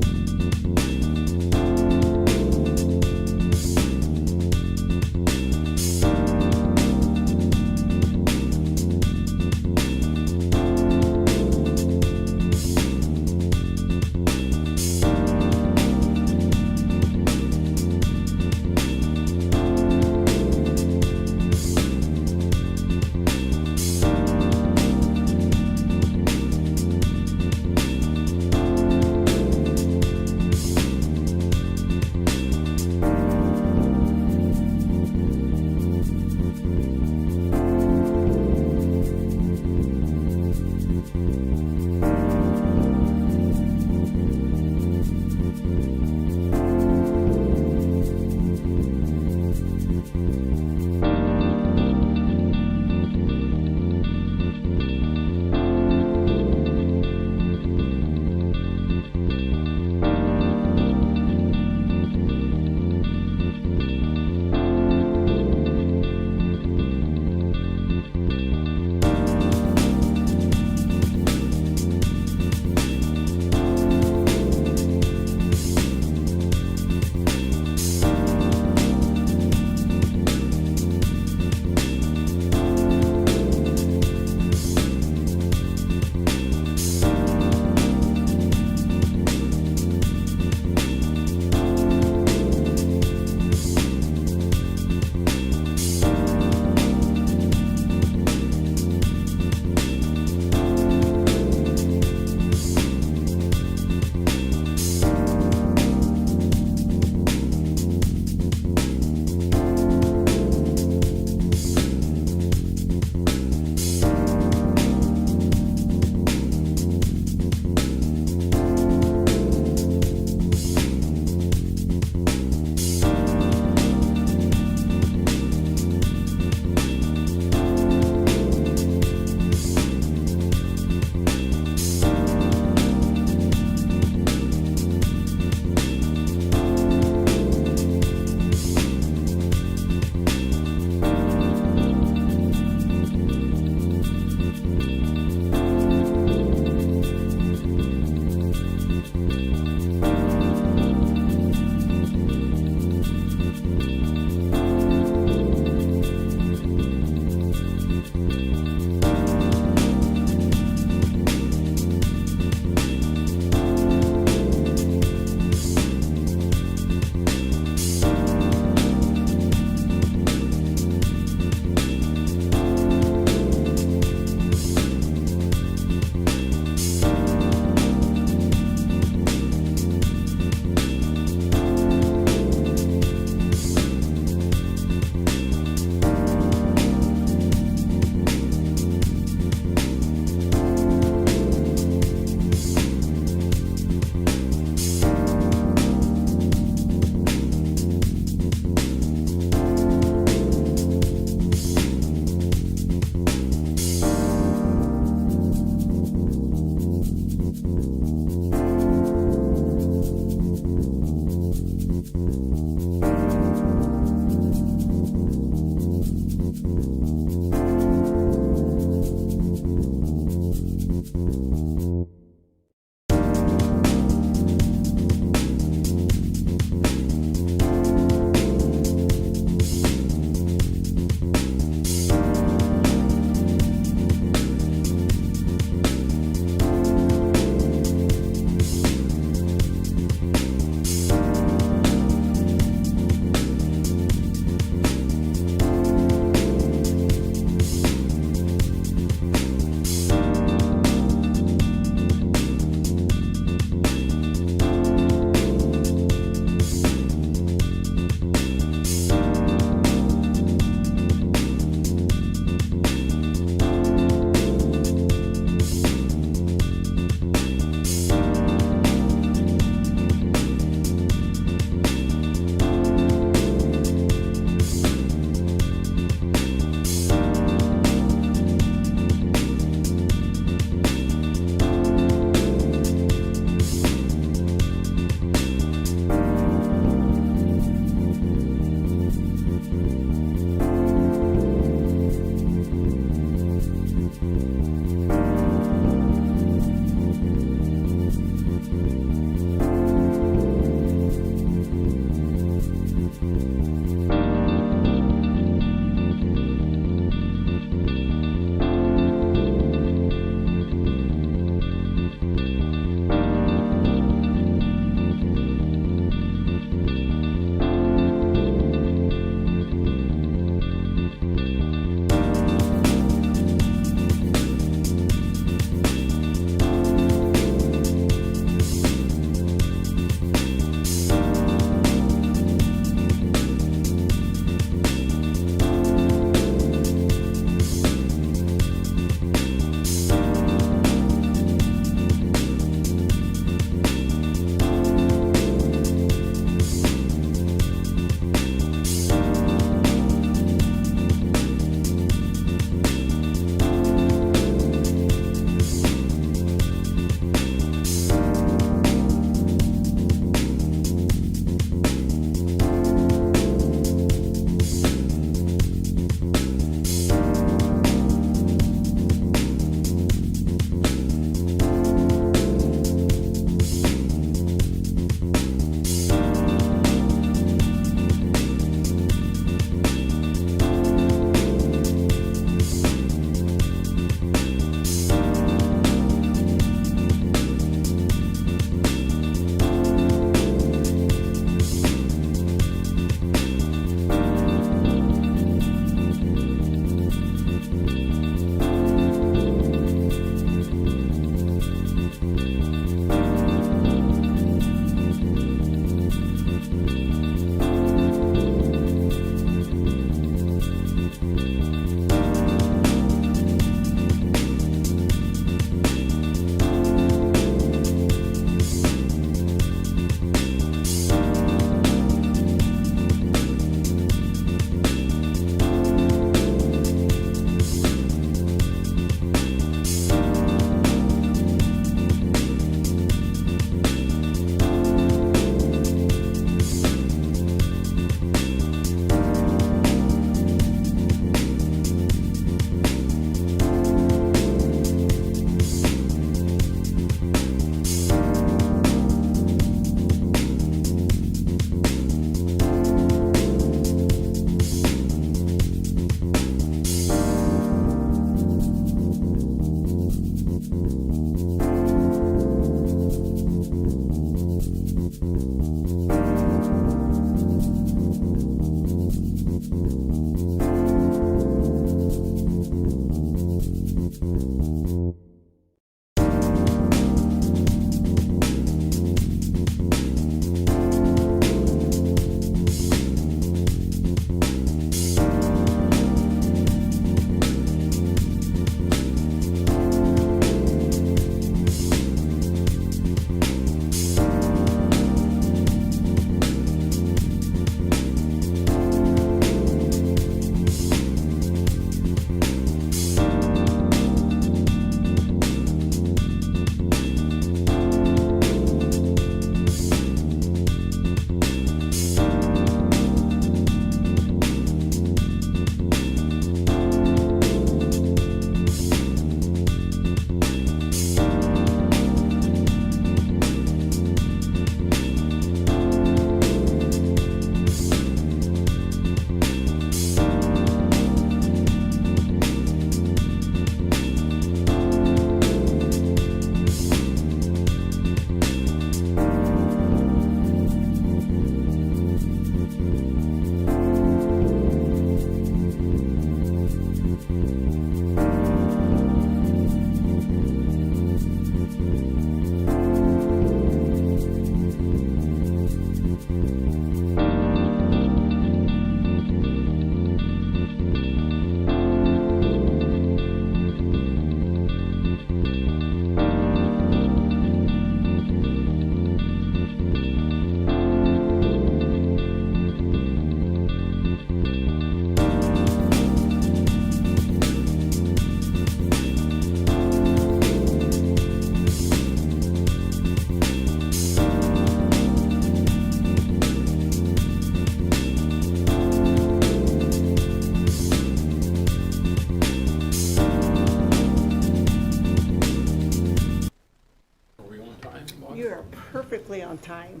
[SPEAKER 3] You are perfectly on time.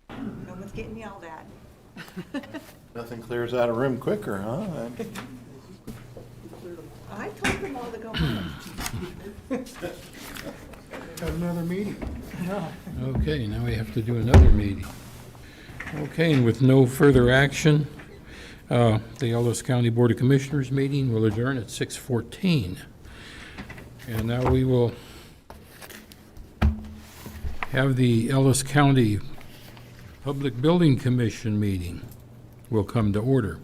[SPEAKER 3] No one's getting yelled at.
[SPEAKER 12] Nothing clears out a room quicker, huh?
[SPEAKER 3] I told them all to go home.
[SPEAKER 2] Got another meeting.
[SPEAKER 1] Okay, now we have to do another meeting. Okay, and with no further action, the Ellis County Board of Commissioners meeting will adjourn at 6:14. And now we will have the Ellis County Public Building Commission meeting will come to order.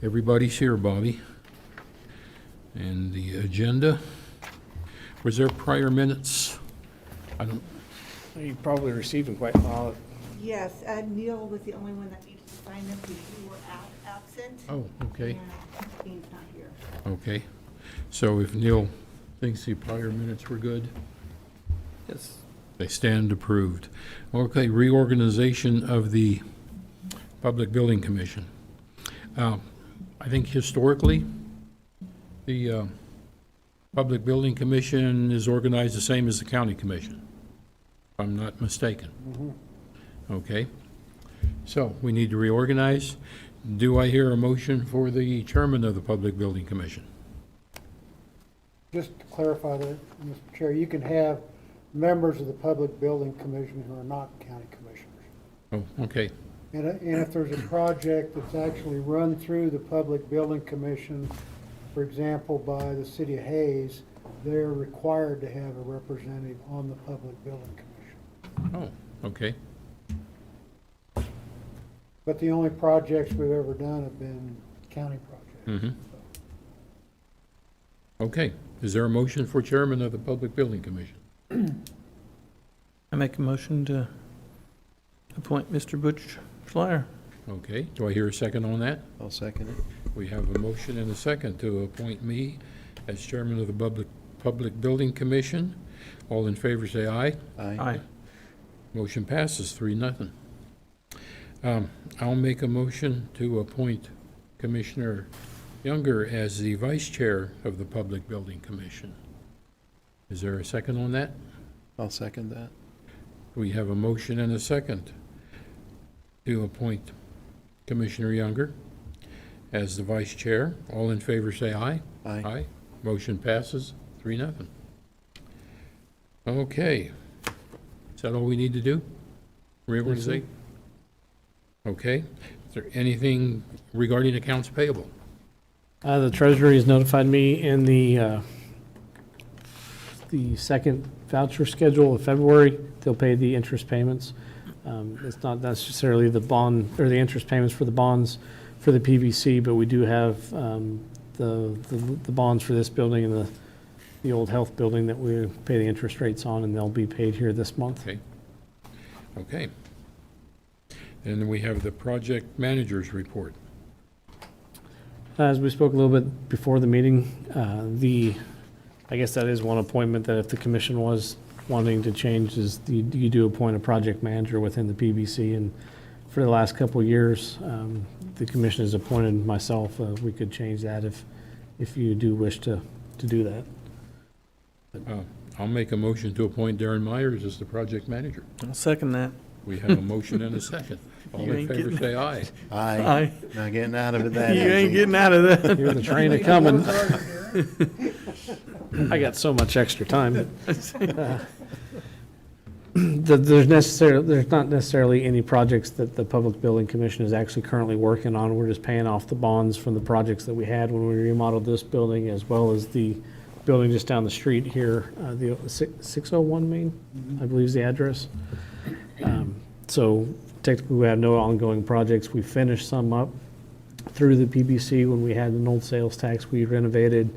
[SPEAKER 1] Everybody's here, Bobby. And the agenda, was there prior minutes? I don't,
[SPEAKER 10] You probably received them quite well.
[SPEAKER 3] Yes, Neil was the only one that needed to sign them because you were absent.
[SPEAKER 1] oh, okay,
[SPEAKER 3] And Dean's not here.
[SPEAKER 1] okay. So if Neil thinks the prior minutes were good,
[SPEAKER 5] Yes.
[SPEAKER 1] they stand approved. Okay, reorganization of the Public Building Commission. I think historically, the Public Building Commission is organized the same as the County Commission, if I'm not mistaken. Okay, so we need to reorganize. Do I hear a motion for the chairman of the Public Building Commission?
[SPEAKER 2] Just to clarify that, Mr. Chair, you can have members of the Public Building Commission who are not county commissioners.
[SPEAKER 1] Oh, okay,
[SPEAKER 2] And if there's a project that's actually run through the Public Building Commission, for example, by the city of Hayes, they're required to have a representative on the Public Building Commission.
[SPEAKER 1] oh, okay,
[SPEAKER 2] But the only projects we've ever done have been county projects.
[SPEAKER 1] okay. Is there a motion for chairman of the Public Building Commission?
[SPEAKER 5] I make a motion to appoint Mr. Butch Schleier.
[SPEAKER 1] Okay, do I hear a second on that?
[SPEAKER 12] I'll second it.
[SPEAKER 1] We have a motion and a second to appoint me as chairman of the Public Building Commission. All in favor, say aye.
[SPEAKER 5] Aye.
[SPEAKER 1] Motion passes 3-0. I'll make a motion to appoint Commissioner Younger as the vice chair of the Public Building Commission. Is there a second on that?
[SPEAKER 12] I'll second that.
[SPEAKER 1] We have a motion and a second to appoint Commissioner Younger as the vice chair. All in favor, say aye.
[SPEAKER 12] Aye.
[SPEAKER 1] Aye. Motion passes 3-0. Okay. Is that all we need to do? Reorganization? Okay. Is there anything regarding accounts payable?
[SPEAKER 10] The Treasury has notified me in the second voucher schedule of February, they'll pay the interest payments. It's not necessarily the bond, or the interest payments for the bonds for the PVC, but we do have the bonds for this building and the old health building that we pay the interest rates on, and they'll be paid here this month.
[SPEAKER 1] Okay. Okay. And then we have the project manager's report.
[SPEAKER 10] As we spoke a little bit before the meeting, I guess that is one appointment that if the commission was wanting to change is you do appoint a project manager within the PBC. And for the last couple of years, the commission has appointed myself. We could change that if you do wish to do that.
[SPEAKER 1] I'll make a motion to appoint Darren Myers as the project manager.
[SPEAKER 5] I'll second that.
[SPEAKER 1] We have a motion and a second. All
[SPEAKER 5] You
[SPEAKER 1] in
[SPEAKER 5] ain't
[SPEAKER 1] favor,
[SPEAKER 5] getting-
[SPEAKER 1] say aye.
[SPEAKER 5] Aye.
[SPEAKER 12] Not getting out of it that
[SPEAKER 5] You
[SPEAKER 12] easy.
[SPEAKER 5] ain't getting out of that.
[SPEAKER 10] Hear the train a coming. I got so much extra time. There's not necessarily any projects that the Public Building Commission is actually currently working on. We're just paying off the bonds from the projects that we had when we remodeled this building, as well as the building just down the street here, the 601 Main, I believe is the address. So technically, we have no ongoing projects. We finished some up through the PBC when we had an old sales tax. We renovated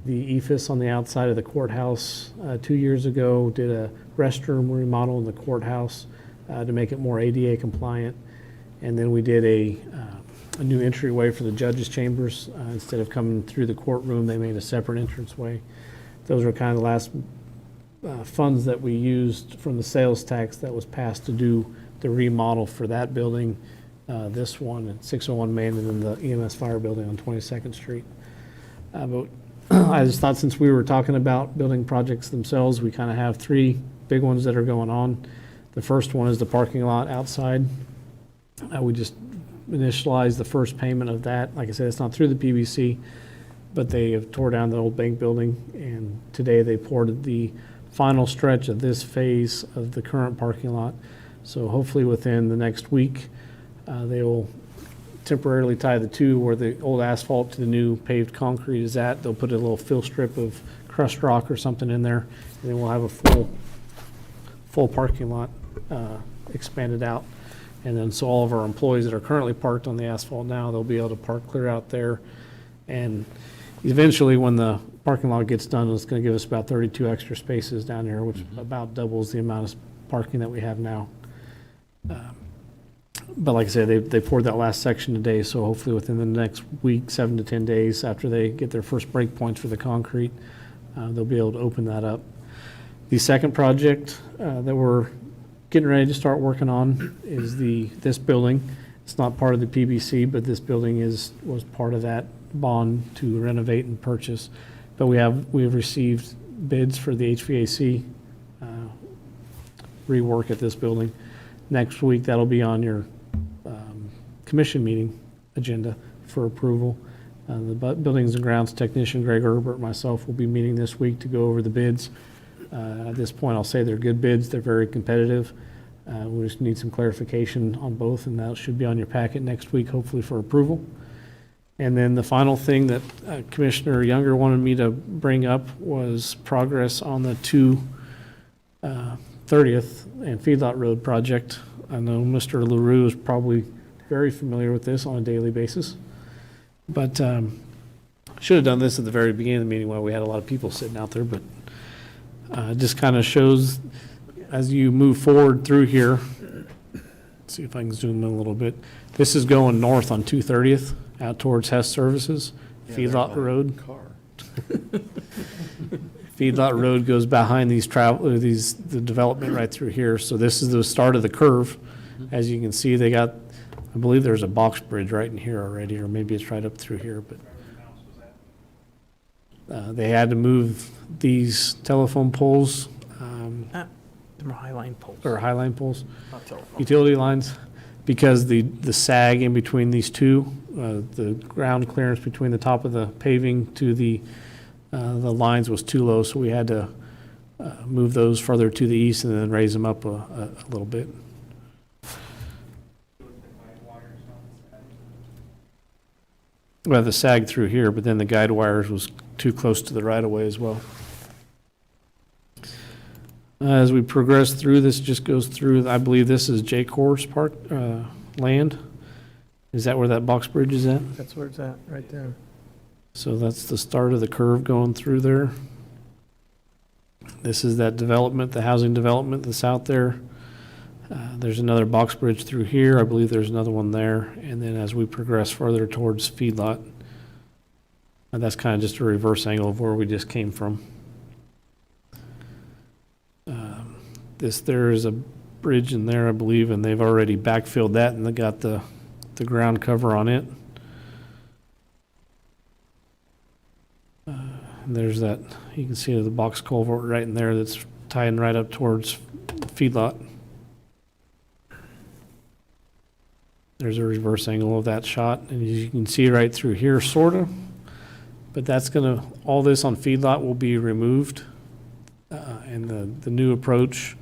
[SPEAKER 10] the EFIS on the outside of the courthouse 2 years ago, did a restroom remodel in the courthouse to make it more ADA compliant. And then we did a new entryway for the judges' chambers. Instead of coming through the courtroom, they made a separate entranceway. Those were kind of the last funds that we used from the sales tax that was passed to do the remodel for that building, this one at 601 Main, and then the EMS fire building on 22nd Street. But I just thought since we were talking about building projects themselves, we kind of have three big ones that are going on. The first one is the parking lot outside. We just initialized the first payment of that. Like I said, it's not through the PBC, but they have tore down the old bank building, and today they poured the final stretch of this phase of the current parking lot. So hopefully within the next week, they will temporarily tie the two where the old asphalt to the new paved concrete is at. They'll put a little fill strip of crushed rock or something in there, and then we'll have a full parking lot expanded out. And then so all of our employees that are currently parked on the asphalt now, they'll be able to park clear out there. And eventually, when the parking lot gets done, it's going to give us about 32 extra spaces down there, which about doubles the amount of parking that we have now. But like I said, they poured that last section today, so hopefully within the next week, 7 to 10 days after they get their first break points for the concrete, they'll be able to open that up. The second project that we're getting ready to start working on is this building. It's not part of the PBC, but this building was part of that bond to renovate and purchase. But we have received bids for the HVAC rework at this building. Next week, that'll be on your commission meeting agenda for approval. The Buildings and Grounds technician, Greg Herbert, and myself will be meeting this week to go over the bids. At this point, I'll say they're good bids. They're very competitive. We just need some clarification on both, and that should be on your packet next week, hopefully for approval. And then the final thing that Commissioner Younger wanted me to bring up was progress on the 230th and Feedlot Road project. I know Mr. LaRue is probably very familiar with this on a daily basis, but should have done this at the very beginning of the meeting while we had a lot of people sitting out there, but it just kind of shows as you move forward through here. Let's see if I can zoom in a little bit. This is going north on 230th out towards Hess Services, Feedlot Road. Feedlot Road goes behind the development right through here. So this is the start of the curve. As you can see, they got, I believe there's a box bridge right in here already, or maybe it's right up through here, but they had to move these telephone poles,
[SPEAKER 5] They're highline poles.
[SPEAKER 10] or highline poles,
[SPEAKER 5] Not telephone.
[SPEAKER 10] utility lines, because the sag in between these two, the ground clearance between the top of the paving to the the lines was too low, so we had to move those further to the east and then raise them up a little bit. Well, the sag through here, but then the guide wires was too close to the right-of-way as well. As we progress through, this just goes through, I believe this is Jake Horse Park land. Is that where that box bridge is at?
[SPEAKER 5] That's where it's at, right there.
[SPEAKER 10] So that's the start of the curve going through there. This is that development, the housing development that's out there. There's another box bridge through here. I believe there's another one there. And then as we progress further towards Feedlot, that's kind of just a reverse angle of where we just came from. There is a bridge in there, I believe, and they've already backfilled that and they got the ground cover on it. And there's that, you can see the box culvert right in there that's tying right up towards Feedlot. There's a reverse angle of that shot, and you can see right through here, sort of. But that's gonna, all this on Feedlot will be removed. And the new approach,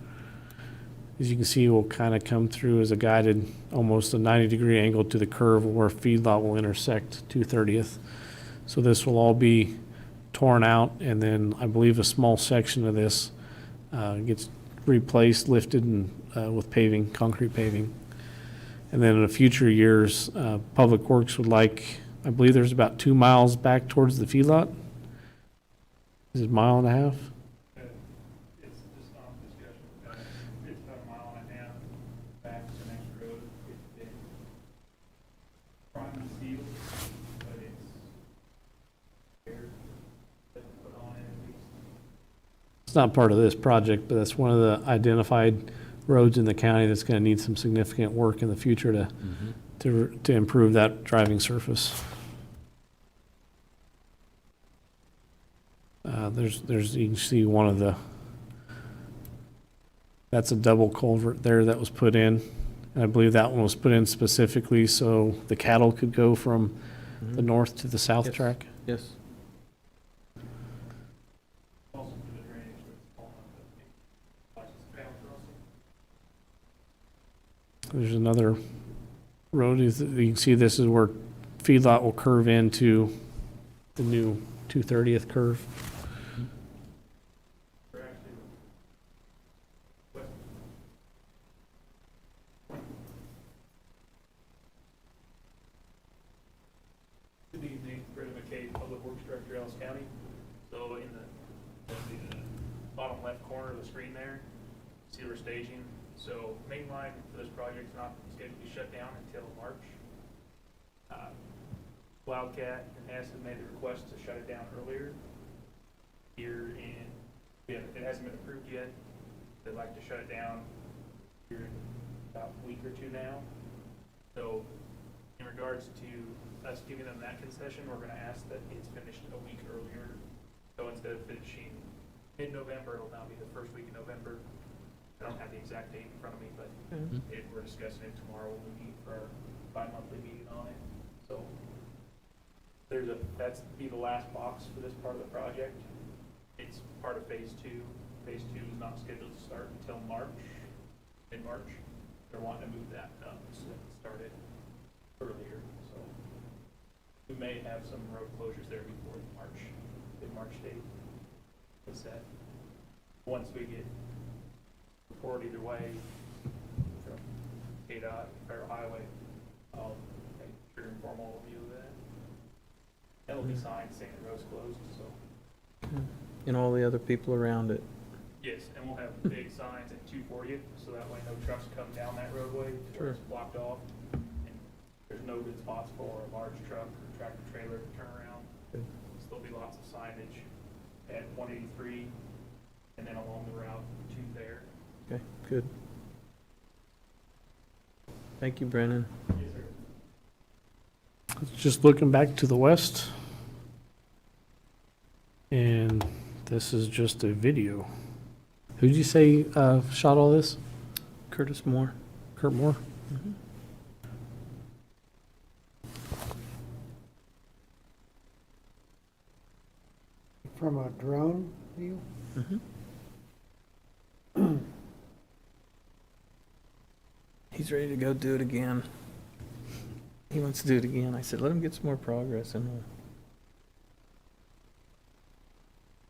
[SPEAKER 10] as you can see, will kind of come through as a guided, almost a 90-degree angle to the curve where Feedlot will intersect 230th. So this will all be torn out, and then I believe a small section of this gets replaced, lifted, and with paving, concrete paving. And then in the future years, Public Works would like, I believe there's about 2 miles back towards the feedlot. Is it a mile and a half?
[SPEAKER 13] It's just on discussion. It's about a mile and a half back to the next road. It's been primed and sealed, but it's there. Doesn't put on it at least.
[SPEAKER 10] It's not part of this project, but that's one of the identified roads in the county that's going to need some significant work in the future to improve that driving surface. There's you can see one of the, that's a double culvert there that was put in. And I believe that one was put in specifically so the cattle could go from the north to the south
[SPEAKER 5] Yes.
[SPEAKER 10] track.
[SPEAKER 5] Yes.
[SPEAKER 13] Also for the drainage, but it's all on the trail crossing.
[SPEAKER 10] There's another road. You can see this is where feedlot will curve into the new 230th curve.
[SPEAKER 13] We're actually west. Good evening, Brendan McKay, Public Works Director, Ellis County. So in the bottom left corner of the screen there, see we're staging. So main line for this project is not scheduled to be shut down until March. Wildcat and Hess have made the request to shut it down earlier. Here in, it hasn't been approved yet. They'd like to shut it down here in about a week or two now. So in regards to us giving them that concession, we're going to ask that it's finished a week earlier. So instead of finishing mid-November, it'll now be the first week in November. I don't have the exact date in front of me, but we're discussing it tomorrow when we meet for our bi-monthly meeting on it. So that's be the last box for this part of the project. It's part of phase two. Phase two is not scheduled to start until March, mid-March. They're wanting to move that up so they can start it earlier. So we may have some road closures there before the mid-March date is set. Once we get report either way from KDOT, Federal Highway, I'll make sure informal review of that. That'll be signed saying the road's closed, so.
[SPEAKER 5] And all the other people around it.
[SPEAKER 13] Yes, and we'll have big signs at 240th, so that way no trucks come down that roadway to where it's blocked off. And there's no good spots for a large truck or tractor trailer to turn around.
[SPEAKER 5] Good.
[SPEAKER 13] So there'll be lots of signage at 183 and then along the route to there.
[SPEAKER 5] Okay, good. Thank you, Brennan.
[SPEAKER 13] Yes, sir.
[SPEAKER 10] Just looking back to the west. And this is just a video. Who did you say shot all this?
[SPEAKER 5] Curtis Moore.
[SPEAKER 10] Kurt Moore?
[SPEAKER 2] from a drone view?
[SPEAKER 5] He's ready to go do it again. He wants to do it again. I said, let him get some more progress and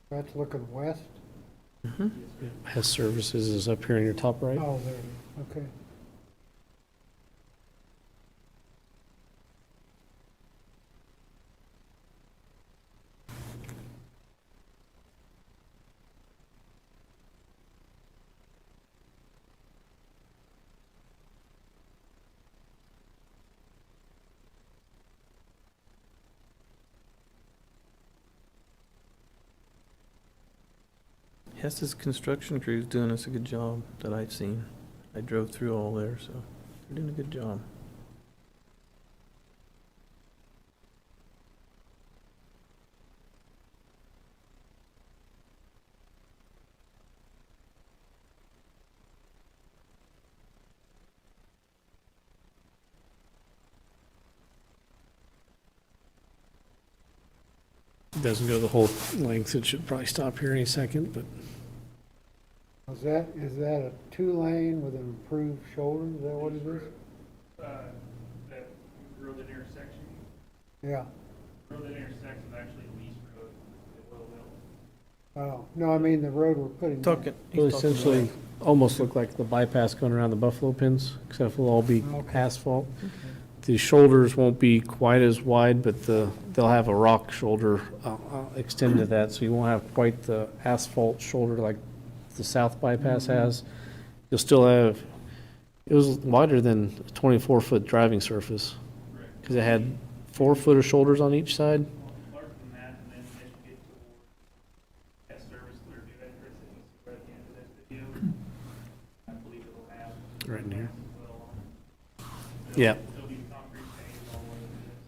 [SPEAKER 2] That's looking west?
[SPEAKER 10] Hess Services is up here in your top right.
[SPEAKER 2] Oh, there it is, okay.
[SPEAKER 5] Hess's construction crew's doing us a good job that I've seen. I drove through all there, so they're doing a good job.
[SPEAKER 10] It doesn't go the whole length. It should probably stop here any second, but
[SPEAKER 2] Is that a 2-lane with an improved shoulder? Is that what it is?
[SPEAKER 13] That road that intersection,
[SPEAKER 2] Yeah.
[SPEAKER 13] road that intersects is actually a lease road at Willowville.
[SPEAKER 2] Oh, no, I mean the road we're putting in.
[SPEAKER 5] Talking,
[SPEAKER 10] it'll
[SPEAKER 5] he's talking
[SPEAKER 10] essentially
[SPEAKER 5] about-
[SPEAKER 10] almost look like the bypass going around the Buffalo Pins, except it'll all be
[SPEAKER 2] Okay.
[SPEAKER 10] asphalt. The shoulders won't be quite as wide, but they'll have a rock shoulder extended to that, so you won't have quite the asphalt shoulder like the south bypass has. You'll still have, it was wider than a 24-foot driving surface, because it had 4 foot of shoulders on each side.
[SPEAKER 13] Larger than that, and then as you get toward that service, clear view entrance, and you see right at the end of this video, I believe it'll have.
[SPEAKER 10] Right in here.
[SPEAKER 13] as well on.
[SPEAKER 10] Yeah.
[SPEAKER 13] There'll be concrete stains all over this.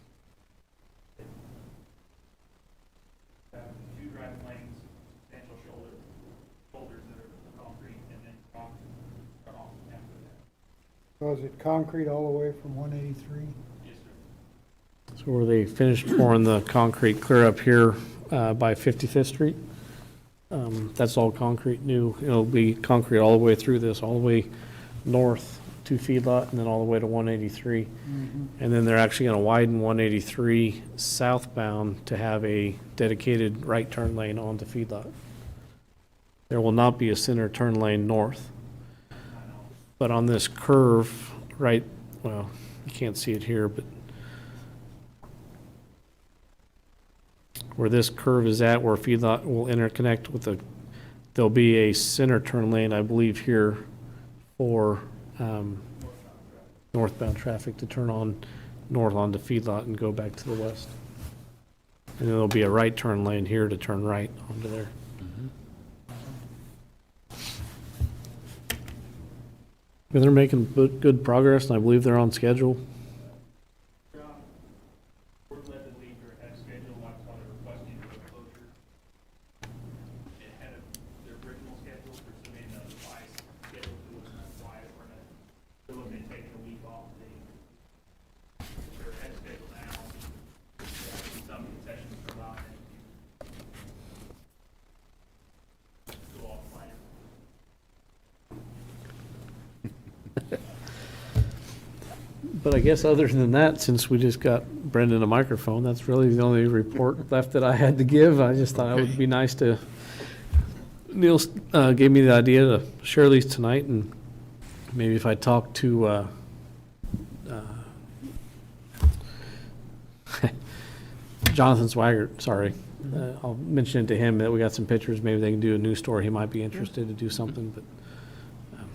[SPEAKER 13] Two driving lanes, substantial shoulders that are concrete, and then rock run off after that.
[SPEAKER 2] So is it concrete all the way from 183?
[SPEAKER 13] Yes, sir.
[SPEAKER 10] So where they finished pouring the concrete clear up here by 55th Street, that's all concrete new. It'll be concrete all the way through this, all the way north to Feedlot and then all the way to 183. And then they're actually going to widen 183 southbound to have a dedicated right turn lane onto Feedlot. There will not be a center turn lane north. But on this curve, right, well, you can't see it here, but where this curve is at, where Feedlot will interconnect with there'll be a center turn lane, I believe, here for northbound traffic to turn on north onto Feedlot and go back to the west. And then there'll be a right turn lane here to turn right onto there. But they're making good progress, and I believe they're on schedule.
[SPEAKER 13] We're led to leave their ahead of schedule, that's why they're requesting the closure. Ahead of their original schedule, for submitting a revised schedule to us, and that's why they're looking at taking a week off. They're ahead of schedule now. Some concessions are allowed them to go off plan.
[SPEAKER 10] But I guess other than that, since we just got Brendan a microphone, that's really the only report left that I had to give. I just thought it would be nice to, Neil gave me the idea to share these tonight, and maybe if I talk to Jonathan Swaggart, sorry, I'll mention it to him that we got some pictures, maybe they can do a news story. He might be interested to do something, but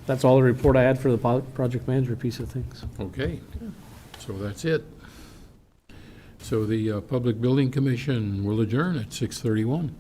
[SPEAKER 10] that's all the report I had for the project manager piece of things.
[SPEAKER 1] Okay, so that's it. So the Public Building Commission will adjourn at 6:31.